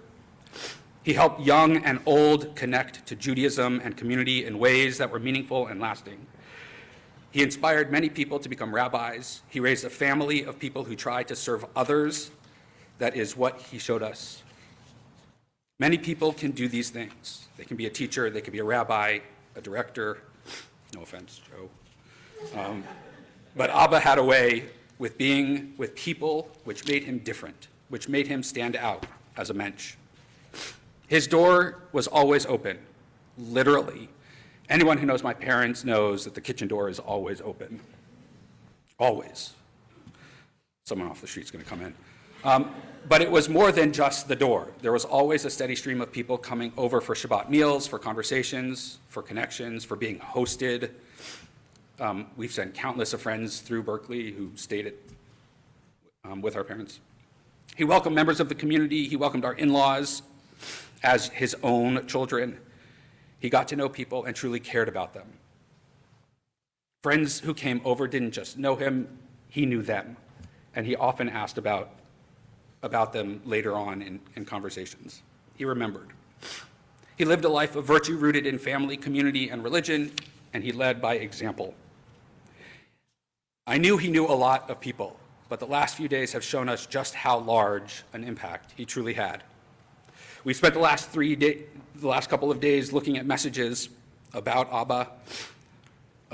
He helped young and old connect to Judaism and community in ways that were meaningful and lasting. He inspired many people to become rabbis. He raised a family of people who tried to serve others. That is what he showed us. Many people can do these things. They can be a teacher, they can be a rabbi, a director. No offense, Joe. But Abba had a way with being with people which made him different, which made him stand out as a mensch. His door was always open, literally. Anyone who knows my parents knows that the kitchen door is always open. Always. Someone off the street's going to come in. But it was more than just the door. There was always a steady stream of people coming over for Shabbat meals, for conversations, for connections, for being hosted. We've sent countless of friends through Berkeley who stayed with our parents. He welcomed members of the community. He welcomed our in-laws as his own children. He got to know people and truly cared about them. Friends who came over didn't just know him, he knew them. And he often asked about them later on in conversations. He remembered. He lived a life of virtue rooted in family, community, and religion, and he led by example. I knew he knew a lot of people, but the last few days have shown us just how large an impact he truly had. We spent the last couple of days looking at messages about Abba,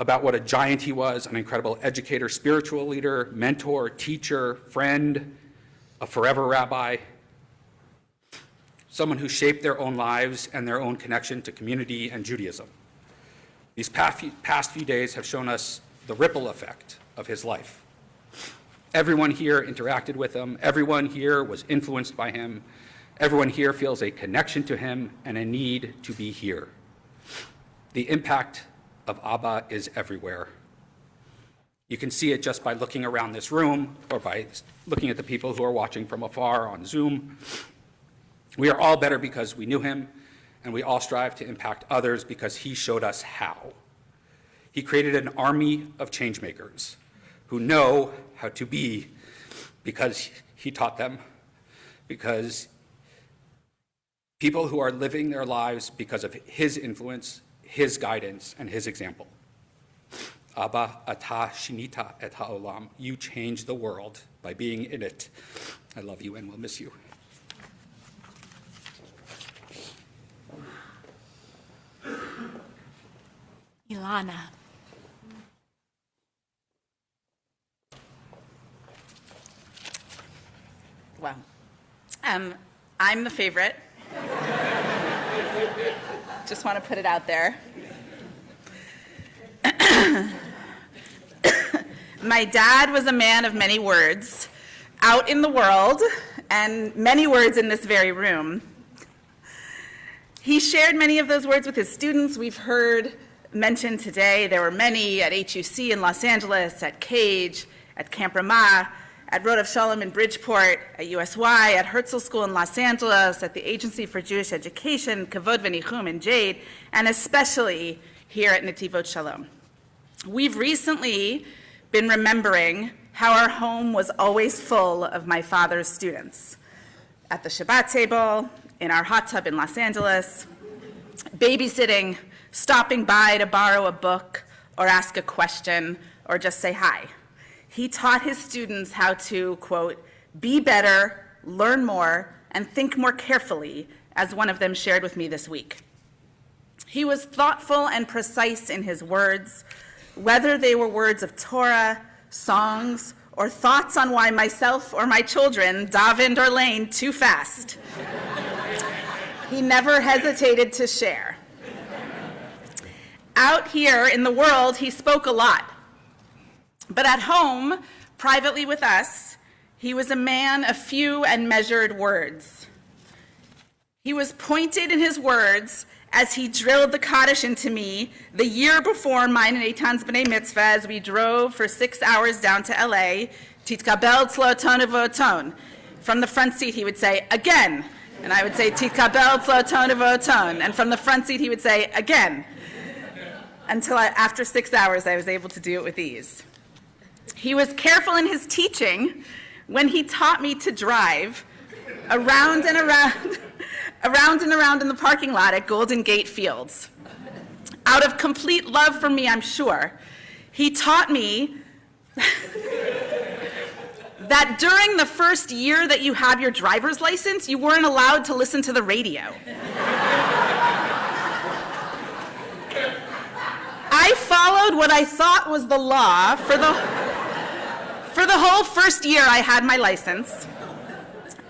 about what a giant he was, an incredible educator, spiritual leader, mentor, teacher, friend, a forever rabbi, someone who shaped their own lives and their own connection to community and Judaism. These past few days have shown us the ripple effect of his life. Everyone here interacted with him. Everyone here was influenced by him. Everyone here feels a connection to him and a need to be here. The impact of Abba is everywhere. You can see it just by looking around this room or by looking at the people who are watching from afar on Zoom. We are all better because we knew him, and we all strive to impact others because he showed us how. He created an army of changemakers who know how to be because he taught them, because people who are living their lives because of his influence, his guidance, and his example. Abba, ata shinita et ha'olam. You change the world by being in it. I love you and will miss you. Ilana. Well, I'm the favorite. Just want to put it out there. My dad was a man of many words, out in the world, and many words in this very room. He shared many of those words with his students. We've heard mentioned today. There were many at HUC in Los Angeles, at Cage, at Camp Ramah, at Road of Shalom in Bridgeport, at USY, at Herzl School in Los Angeles, at the Agency for Jewish Education, Kavod V'Nichum in Jade, and especially here at Netivot Shalom. We've recently been remembering how our home was always full of my father's students. At the Shabbat table, in our hot tub in Los Angeles, babysitting, stopping by to borrow a book or ask a question or just say hi. He taught his students how to, quote, be better, learn more, and think more carefully, as one of them shared with me this week. He was thoughtful and precise in his words, whether they were words of Torah, songs, or thoughts on why myself or my children davened or laned too fast. He never hesitated to share. Out here in the world, he spoke a lot. But at home, privately with us, he was a man of few and measured words. He was pointed in his words as he drilled the Kaddish into me the year before mine and Eitan's B'nai Mitzvah as we drove for 6 hours down to LA, Titkabel tzlo ton ton. From the front seat he would say, again. And I would say, Titkabel tzlo ton. And from the front seat he would say, again. Until after 6 hours I was able to do it with ease. He was careful in his teaching when he taught me to drive around and around in the parking lot at Golden Gate Fields. Out of complete love for me, I'm sure, he taught me that during the first year that you have your driver's license, you weren't allowed to listen to the radio. I followed what I thought was the law for the whole first year I had my license,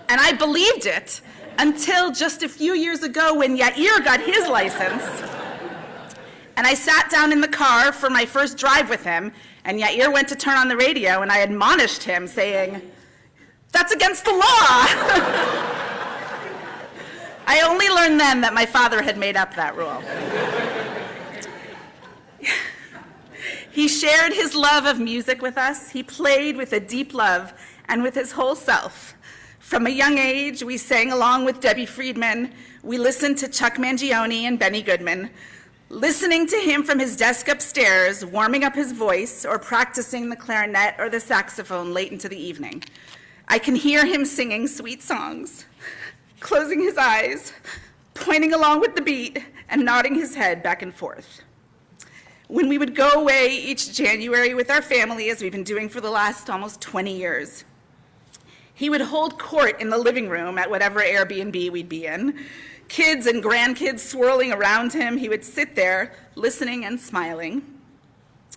and I believed it until just a few years ago when Yair got his license, and I sat down in the car for my first drive with him, and Yair went to turn on the radio, and I admonished him, saying, "That's against the law." I only learned then that my father had made up that rule. He shared his love of music with us. He played with a deep love and with his whole self. From a young age, we sang along with Debbie Friedman. We listened to Chuck Mangione and Benny Goodman, listening to him from his desk upstairs, warming up his voice or practicing the clarinet or the saxophone late into the evening. I can hear him singing sweet songs, closing his eyes, pointing along with the beat, and nodding his head back and forth. When we would go away each January with our family, as we've been doing for the last almost 20 years, he would hold court in the living room at whatever Airbnb we'd be in. Kids and grandkids swirling around him, he would sit there listening and smiling.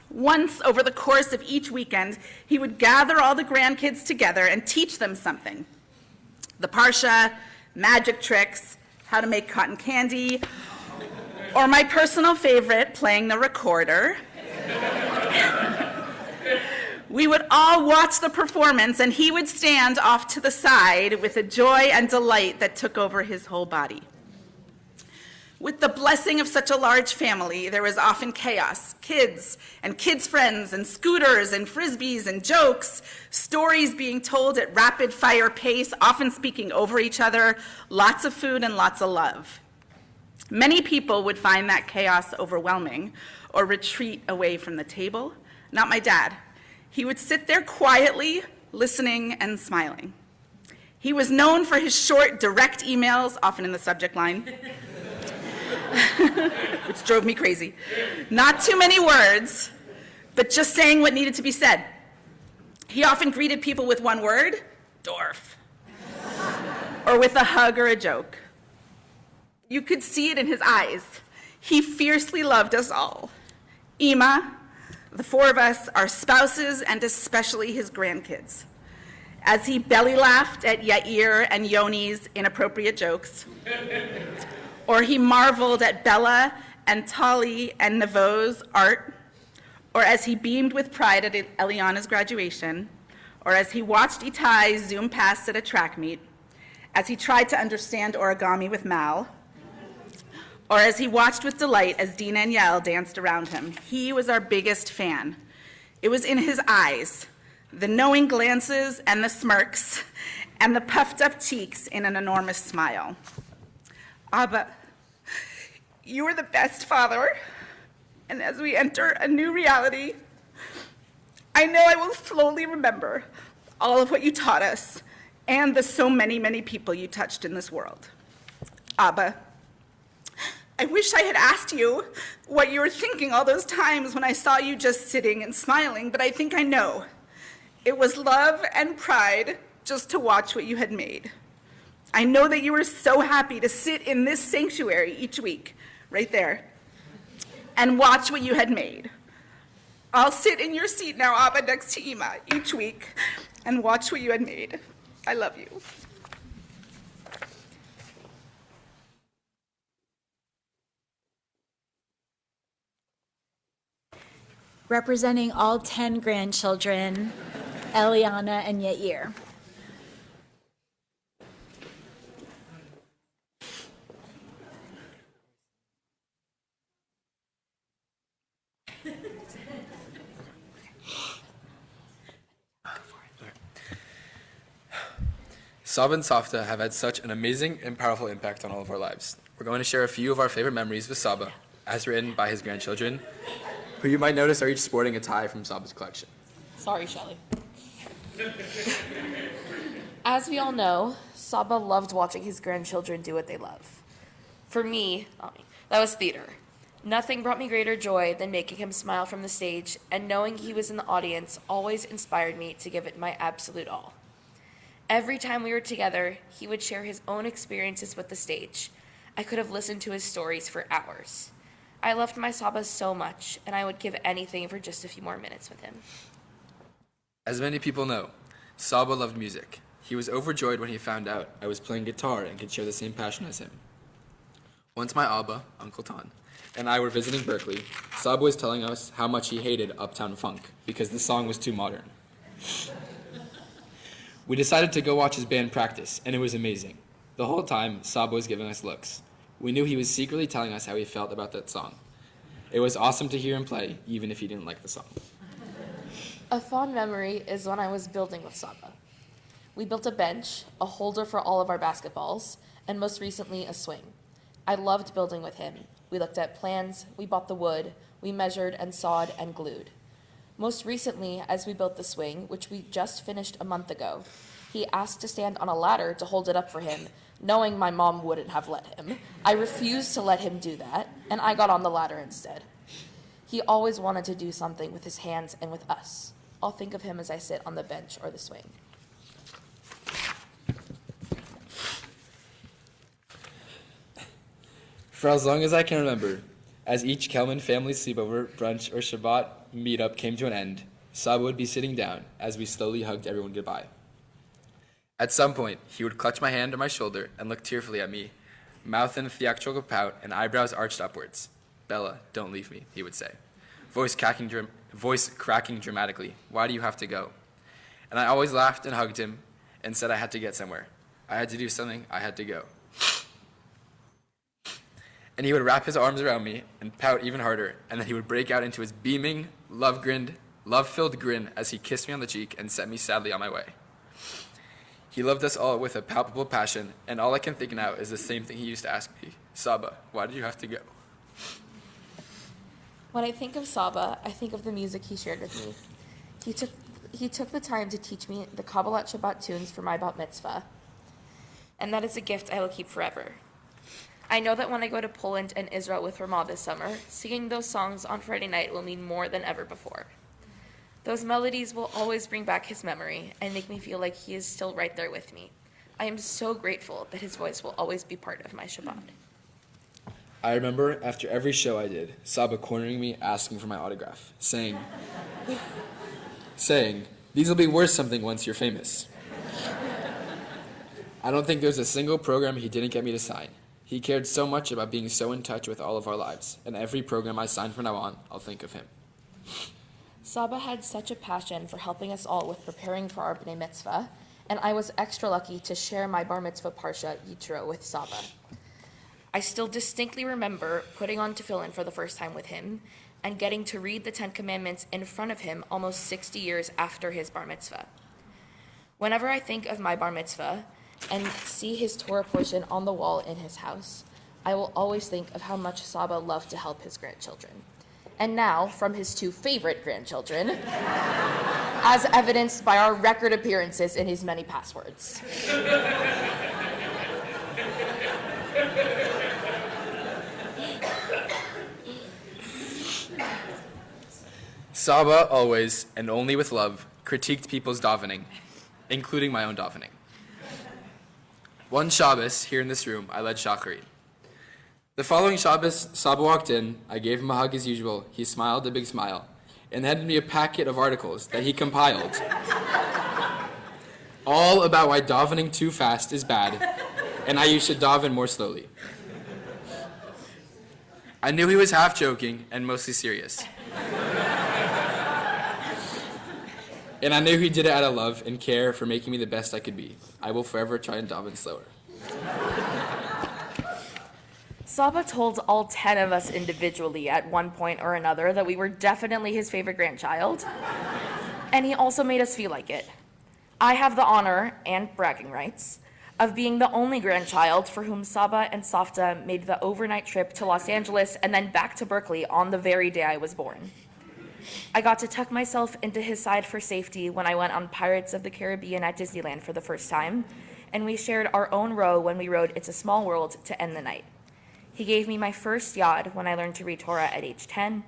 Once, over the course of each weekend, he would gather all the grandkids together and teach them something. The Parsha, magic tricks, how to make cotton candy, or my personal favorite, playing the recorder. We would all watch the performance, and he would stand off to the side with a joy and delight that took over his whole body. With the blessing of such a large family, there was often chaos. Kids and kids' friends and scooters and frisbees and jokes, stories being told at rapid fire pace, often speaking over each other, lots of food and lots of love. Many people would find that chaos overwhelming or retreat away from the table. Not my dad. He would sit there quietly, listening and smiling. He was known for his short, direct emails, often in the subject line, which drove me crazy. Not too many words, but just saying what needed to be said. He often greeted people with one word, Dorf, or with a hug or a joke. You could see it in his eyes. He fiercely loved us all. Ima, the four of us, our spouses, and especially his grandkids. As he belly laughed at Yair and Yoni's inappropriate jokes, or he marveled at Bella and Tali and Navo's art, or as he beamed with pride at Eliana's graduation, or as he watched Itai zoom past at a track meet, as he tried to understand origami with Mal, or as he watched with delight as Dina and Yael danced around him. He was our biggest fan. It was in his eyes, the knowing glances and the smirks, and the puffed up cheeks in an enormous smile. Abba, you are the best father, and as we enter a new reality, I know I will slowly remember all of what you taught us and the so many, many people you touched in this world. Abba, I wish I had asked you what you were thinking all those times when I saw you just sitting and smiling, but I think I know. It was love and pride just to watch what you had made. I know that you were so happy to sit in this sanctuary each week, right there, and watch what you had made. I'll sit in your seat now, Abba, next to Ima, each week, and watch what you had made. I love you. Representing all 10 grandchildren, Eliana and Yair. Saba and Safta have had such an amazing and powerful impact on all of our lives. We're going to share a few of our favorite memories with Saba, as written by his grandchildren, who you might notice are each sporting a tie from Saba's collection. Sorry, Shelley. As we all know, Saba loved watching his grandchildren do what they love. For me, that was theater. Nothing brought me greater joy than making him smile from the stage, and knowing he was in the audience always inspired me to give it my absolute all. Every time we were together, he would share his own experiences with the stage. I could have listened to his stories for hours. I loved my Saba so much, and I would give anything for just a few more minutes with him. As many people know, Saba loved music. He was overjoyed when he found out I was playing guitar and could share the same passion as him. Once my Abba, Uncle Tan, and I were visiting Berkeley, Saba was telling us how much he hated Uptown Funk because the song was too modern. We decided to go watch his band practice, and it was amazing. The whole time, Saba was giving us looks. We knew he was secretly telling us how he felt about that song. It was awesome to hear him play, even if he didn't like the song. A fond memory is when I was building with Saba. We built a bench, a holder for all of our basketballs, and most recently, a swing. I loved building with him. We looked at plans, we bought the wood, we measured and sawed and glued. Most recently, as we built the swing, which we just finished a month ago, he asked to stand on a ladder to hold it up for him, knowing my mom wouldn't have let him. I refused to let him do that, and I got on the ladder instead. He always wanted to do something with his hands and with us. I'll think of him as I sit on the bench or the swing. For as long as I can remember, as each Kelman family sleepover, brunch, or Shabbat meetup came to an end, Saba would be sitting down as we slowly hugged everyone goodbye. At some point, he would clutch my hand or my shoulder and look tearfully at me, mouth in a theatrical pout and eyebrows arched upwards. "Bella, don't leave me," he would say, voice cracking dramatically. "Why do you have to go?" And I always laughed and hugged him and said I had to get somewhere. I had to do something. I had to go. And he would wrap his arms around me and pout even harder, and then he would break out into his beaming, love-filled grin as he kissed me on the cheek and sent me sadly on my way. He loved us all with a palpable passion, and all I can think now is the same thing he used to ask me. "Saba, why did you have to go?" When I think of Saba, I think of the music he shared with me. He took the time to teach me the Kabbalat Shabbat tunes for my bat mitzvah, and that is a gift I will keep forever. I know that when I go to Poland and Israel with Ramah this summer, singing those songs on Friday night will mean more than ever before. Those melodies will always bring back his memory and make me feel like he is still right there with me. I am so grateful that his voice will always be part of my Shabbat. I remember after every show I did, Saba cornering me, asking for my autograph, saying, "These will be worth something once you're famous." I don't think there's a single program he didn't get me to sign. He cared so much about being so in touch with all of our lives, and every program I sign from now on, I'll think of him. Saba had such a passion for helping us all with preparing for our B'nai Mitzvah, and I was extra lucky to share my Bar Mitzvah Parsha Yitro with Saba. I still distinctly remember putting on tefillin for the first time with him and getting to read the Ten Commandments in front of him almost 60 years after his Bar Mitzvah. Whenever I think of my Bar Mitzvah and see his Torah portion on the wall in his house, I will always think of how much Saba loved to help his grandchildren. And now, from his two favorite grandchildren, as evidenced by our record appearances in his many passwords. Saba always, and only with love, critiqued people's davening, including my own davening. One Shabbos, here in this room, I led Shacharit. The following Shabbos, Saba walked in, I gave him a hug as usual, he smiled a big smile, and handed me a packet of articles that he compiled, all about why davening too fast is bad, and how you should daven more slowly. I knew he was half joking and mostly serious. And I knew he did it out of love and care for making me the best I could be. I will forever try and daven slower. Saba told all 10 of us individually at one point or another that we were definitely his favorite grandchild, and he also made us feel like it. I have the honor and bragging rights of being the only grandchild for whom Saba and Safta made the overnight trip to Los Angeles and then back to Berkeley on the very day I was born. I got to tuck myself into his side for safety when I went on Pirates of the Caribbean at Disneyland for the first time, and we shared our own row when we rode It's a Small World to end the night. He gave me my first yad when I learned to read Torah at age 10,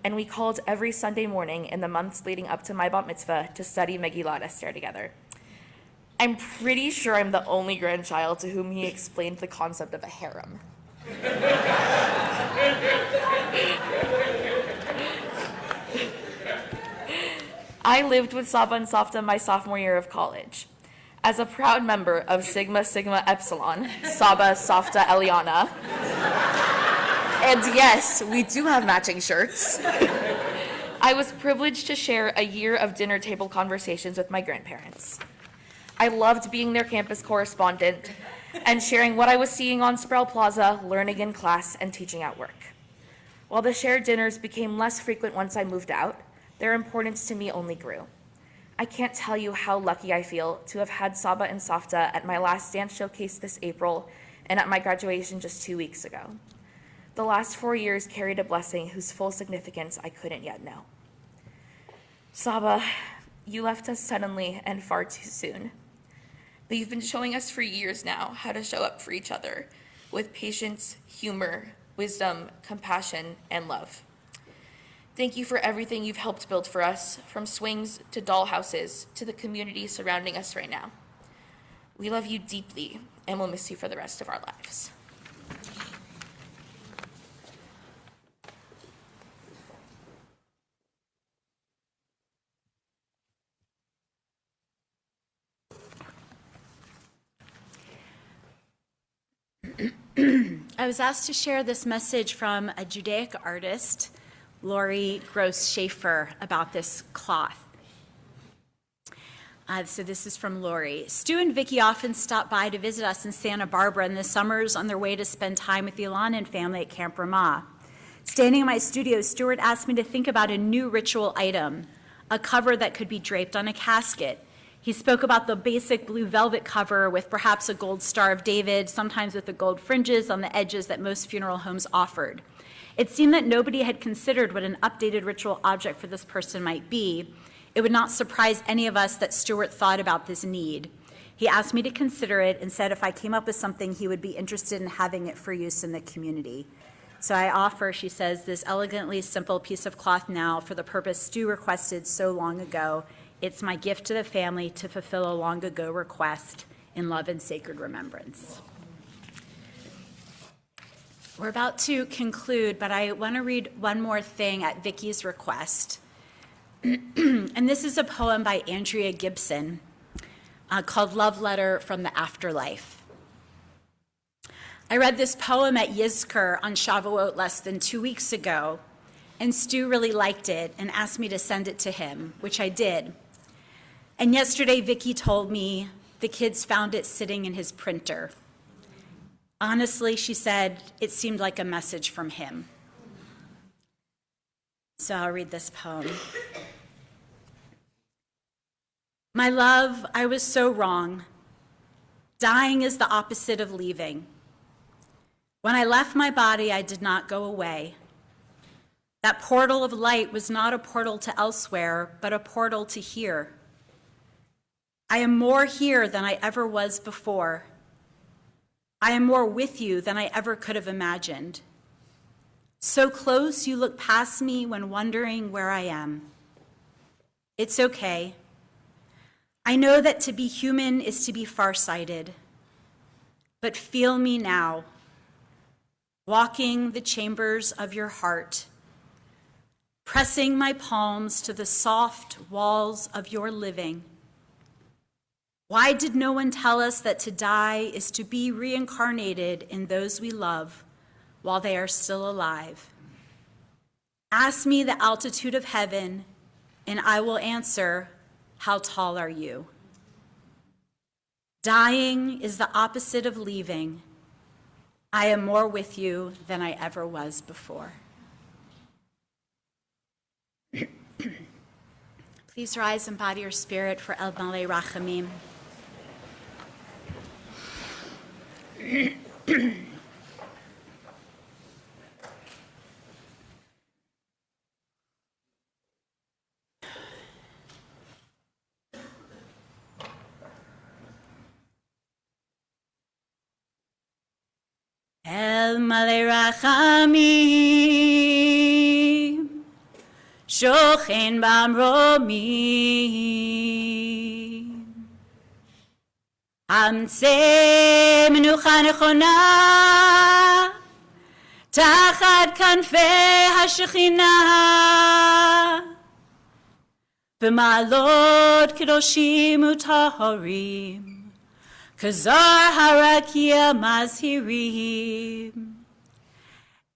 and we called every Sunday morning in the months leading up to my bat mitzvah to study Megillat Esther together. I'm pretty sure I'm the only grandchild to whom he explained the concept of a harem. I lived with Saba and Safta my sophomore year of college. As a proud member of Sigma Sigma Epsilon, Saba, Safta, Eliana, and yes, we do have matching shirts, I was privileged to share a year of dinner table conversations with my grandparents. I loved being their campus correspondent and sharing what I was seeing on Sproul Plaza, learning in class, and teaching at work. While the shared dinners became less frequent once I moved out, their importance to me only grew. I can't tell you how lucky I feel to have had Saba and Safta at my last dance showcase this April and at my graduation just 2 weeks ago. The last 4 years carried a blessing whose full significance I couldn't yet know. Saba, you left us suddenly and far too soon. But you've been showing us for years now how to show up for each other with patience, humor, wisdom, compassion, and love. Thank you for everything you've helped build for us, from swings to dollhouses to the community surrounding us right now. We love you deeply and will miss you for the rest of our lives. I was asked to share this message from a Judaic artist, Lori Gross Schaefer, about this cloth. So this is from Lori. Stu and Vicky often stop by to visit us in Santa Barbara in the summers on their way to spend time with the Ilanen family at Camp Ramah. Standing in my studio, Stuart asked me to think about a new ritual item, a cover that could be draped on a casket. He spoke about the basic blue velvet cover with perhaps a gold Star of David, sometimes with the gold fringes on the edges that most funeral homes offered. It seemed that nobody had considered what an updated ritual object for this person might be. It would not surprise any of us that Stuart thought about this need. He asked me to consider it and said if I came up with something, he would be interested in having it for use in the community. So I offer, she says, this elegantly simple piece of cloth now for the purpose Stu requested so long ago. It's my gift to the family to fulfill a long ago request in love and sacred remembrance. We're about to conclude, but I want to read one more thing at Vicky's request. And this is a poem by Andrea Gibson called Love Letter from the Afterlife. I read this poem at Yizkor on Shavuot less than 2 weeks ago, and Stu really liked it and asked me to send it to him, which I did. And yesterday, Vicky told me the kids found it sitting in his printer. Honestly, she said, it seemed like a message from him. So I'll read this poem. My love, I was so wrong. Dying is the opposite of leaving. When I left my body, I did not go away. That portal of light was not a portal to elsewhere, but a portal to here. I am more here than I ever was before. I am more with you than I ever could have imagined. So close you look past me when wondering where I am. It's okay. I know that to be human is to be farsighted. But feel me now, walking the chambers of your heart, pressing my palms to the soft walls of your living. Why did no one tell us that to die is to be reincarnated in those we love while they are still alive? Ask me the altitude of heaven, and I will answer, how tall are you? Dying is the opposite of leaving. I am more with you than I ever was before. Please rise and body your spirit for El Malei Rachamim. El Malei Rachamim, Shochen Bamromim, Hamtzeh Menucha Nechona, Tachat Kanfei HaShekhinah, B'malot Kedoshim Utahorim, Kazar Harakia Mazhirim,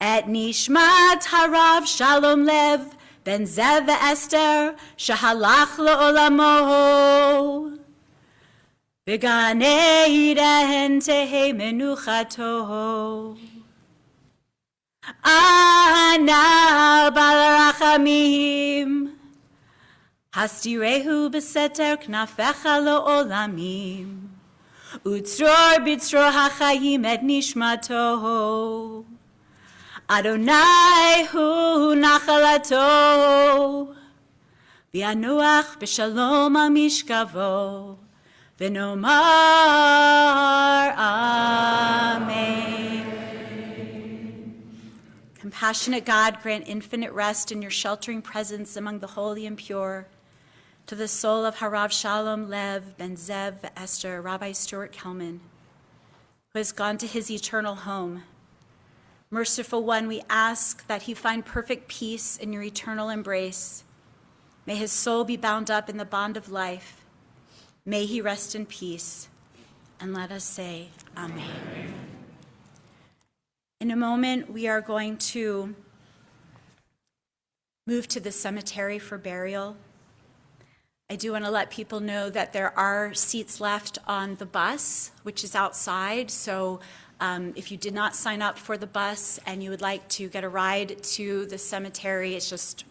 Et Nishmat Harav Shalom Lev Ben Zev Esther Shahalach Le'olamo V'Gan Eden Tehei Menuchato Ana Bal Rachamim Hastirehu B'Seter Knafecha Le'olamim Utzror b'tzror hachayim et nishmato. Adonai hu nachalato. V'yanuach b'shalom al mishkavo. V'nomar Amen. Compassionate God, grant infinite rest in your sheltering presence among the holy and pure. To the soul of Harav Shalom Lev Ben Zev Esther, Rabbi Stuart Kelman, who has gone to his eternal home. Merciful One, we ask that he find perfect peace in your eternal embrace. May his soul be bound up in the bond of life. May he rest in peace. And let us say, Amen. In a moment, we are going to move to the cemetery for burial. I do want to let people know that there are seats left on the bus, which is outside. So if you did not sign up for the bus and you would like to get a ride to the cemetery, it's just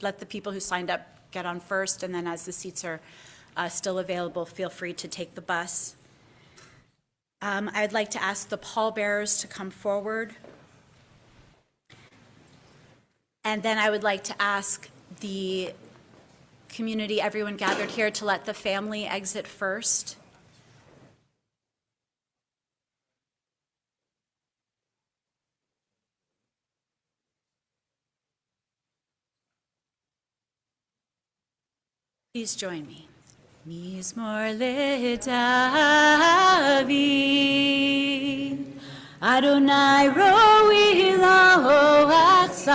let the people who signed up get on first, and then as the seats are still available, feel free to take the bus. I'd like to ask the pallbearers to come forward. And then I would like to ask the community, everyone gathered here, to let the family exit first. Please join me. Mizmor leDavid, Adonai roi la'otzar,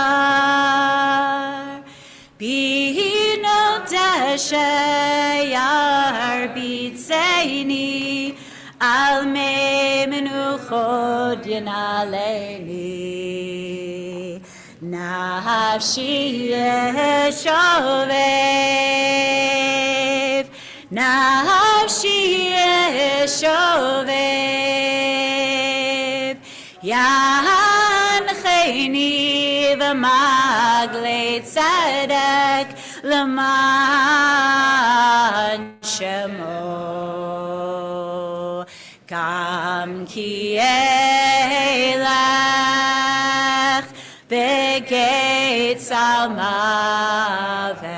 bino desher bitzeini, al mei menuchot yanaleni, nafshi yeshovev, nafshi yeshovev, yancheni v'maglei tzedek l'man shemo, gam ki elech begeitz al mavet,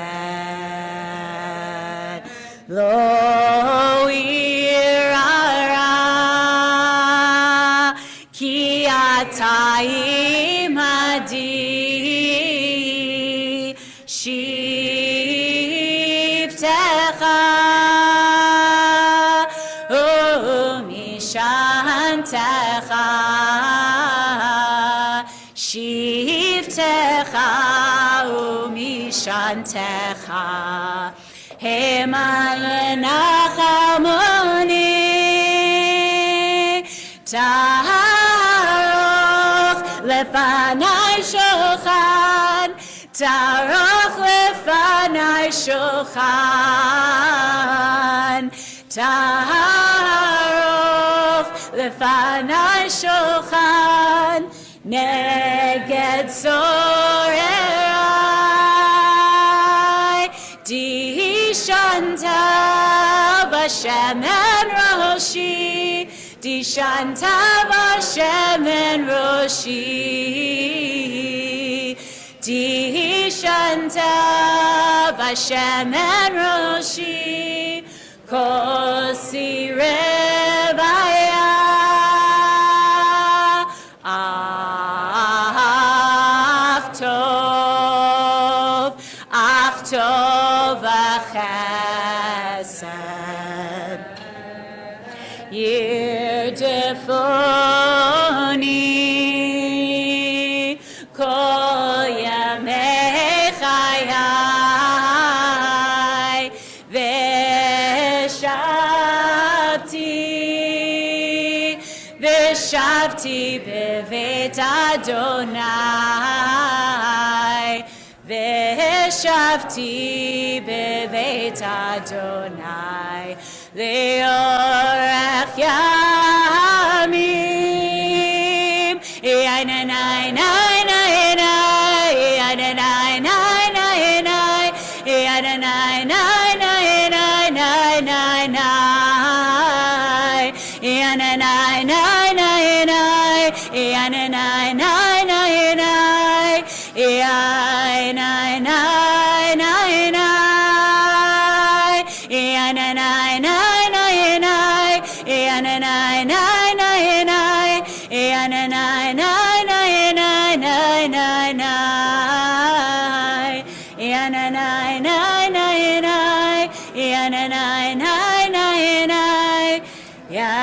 lo irara ki ata imadi shivtecha umishantecha shivtecha umishantecha hema yenachamoni taroch lefanai shulchan, taroch lefanai shulchan, taroch lefanai shulchan, neged zorerai, dishanta b'shemen roshi, dishanta b'shemen roshi, dishanta b'shemen roshi, kosi revaya, ach tov v'chesed, yirdefuni kol yamei chayai, v'shavti b'veit Adonai, v'shavti b'veit Adonai, le'orech yamim, yananai, yananai, yananai, yananai, yananai, yeah.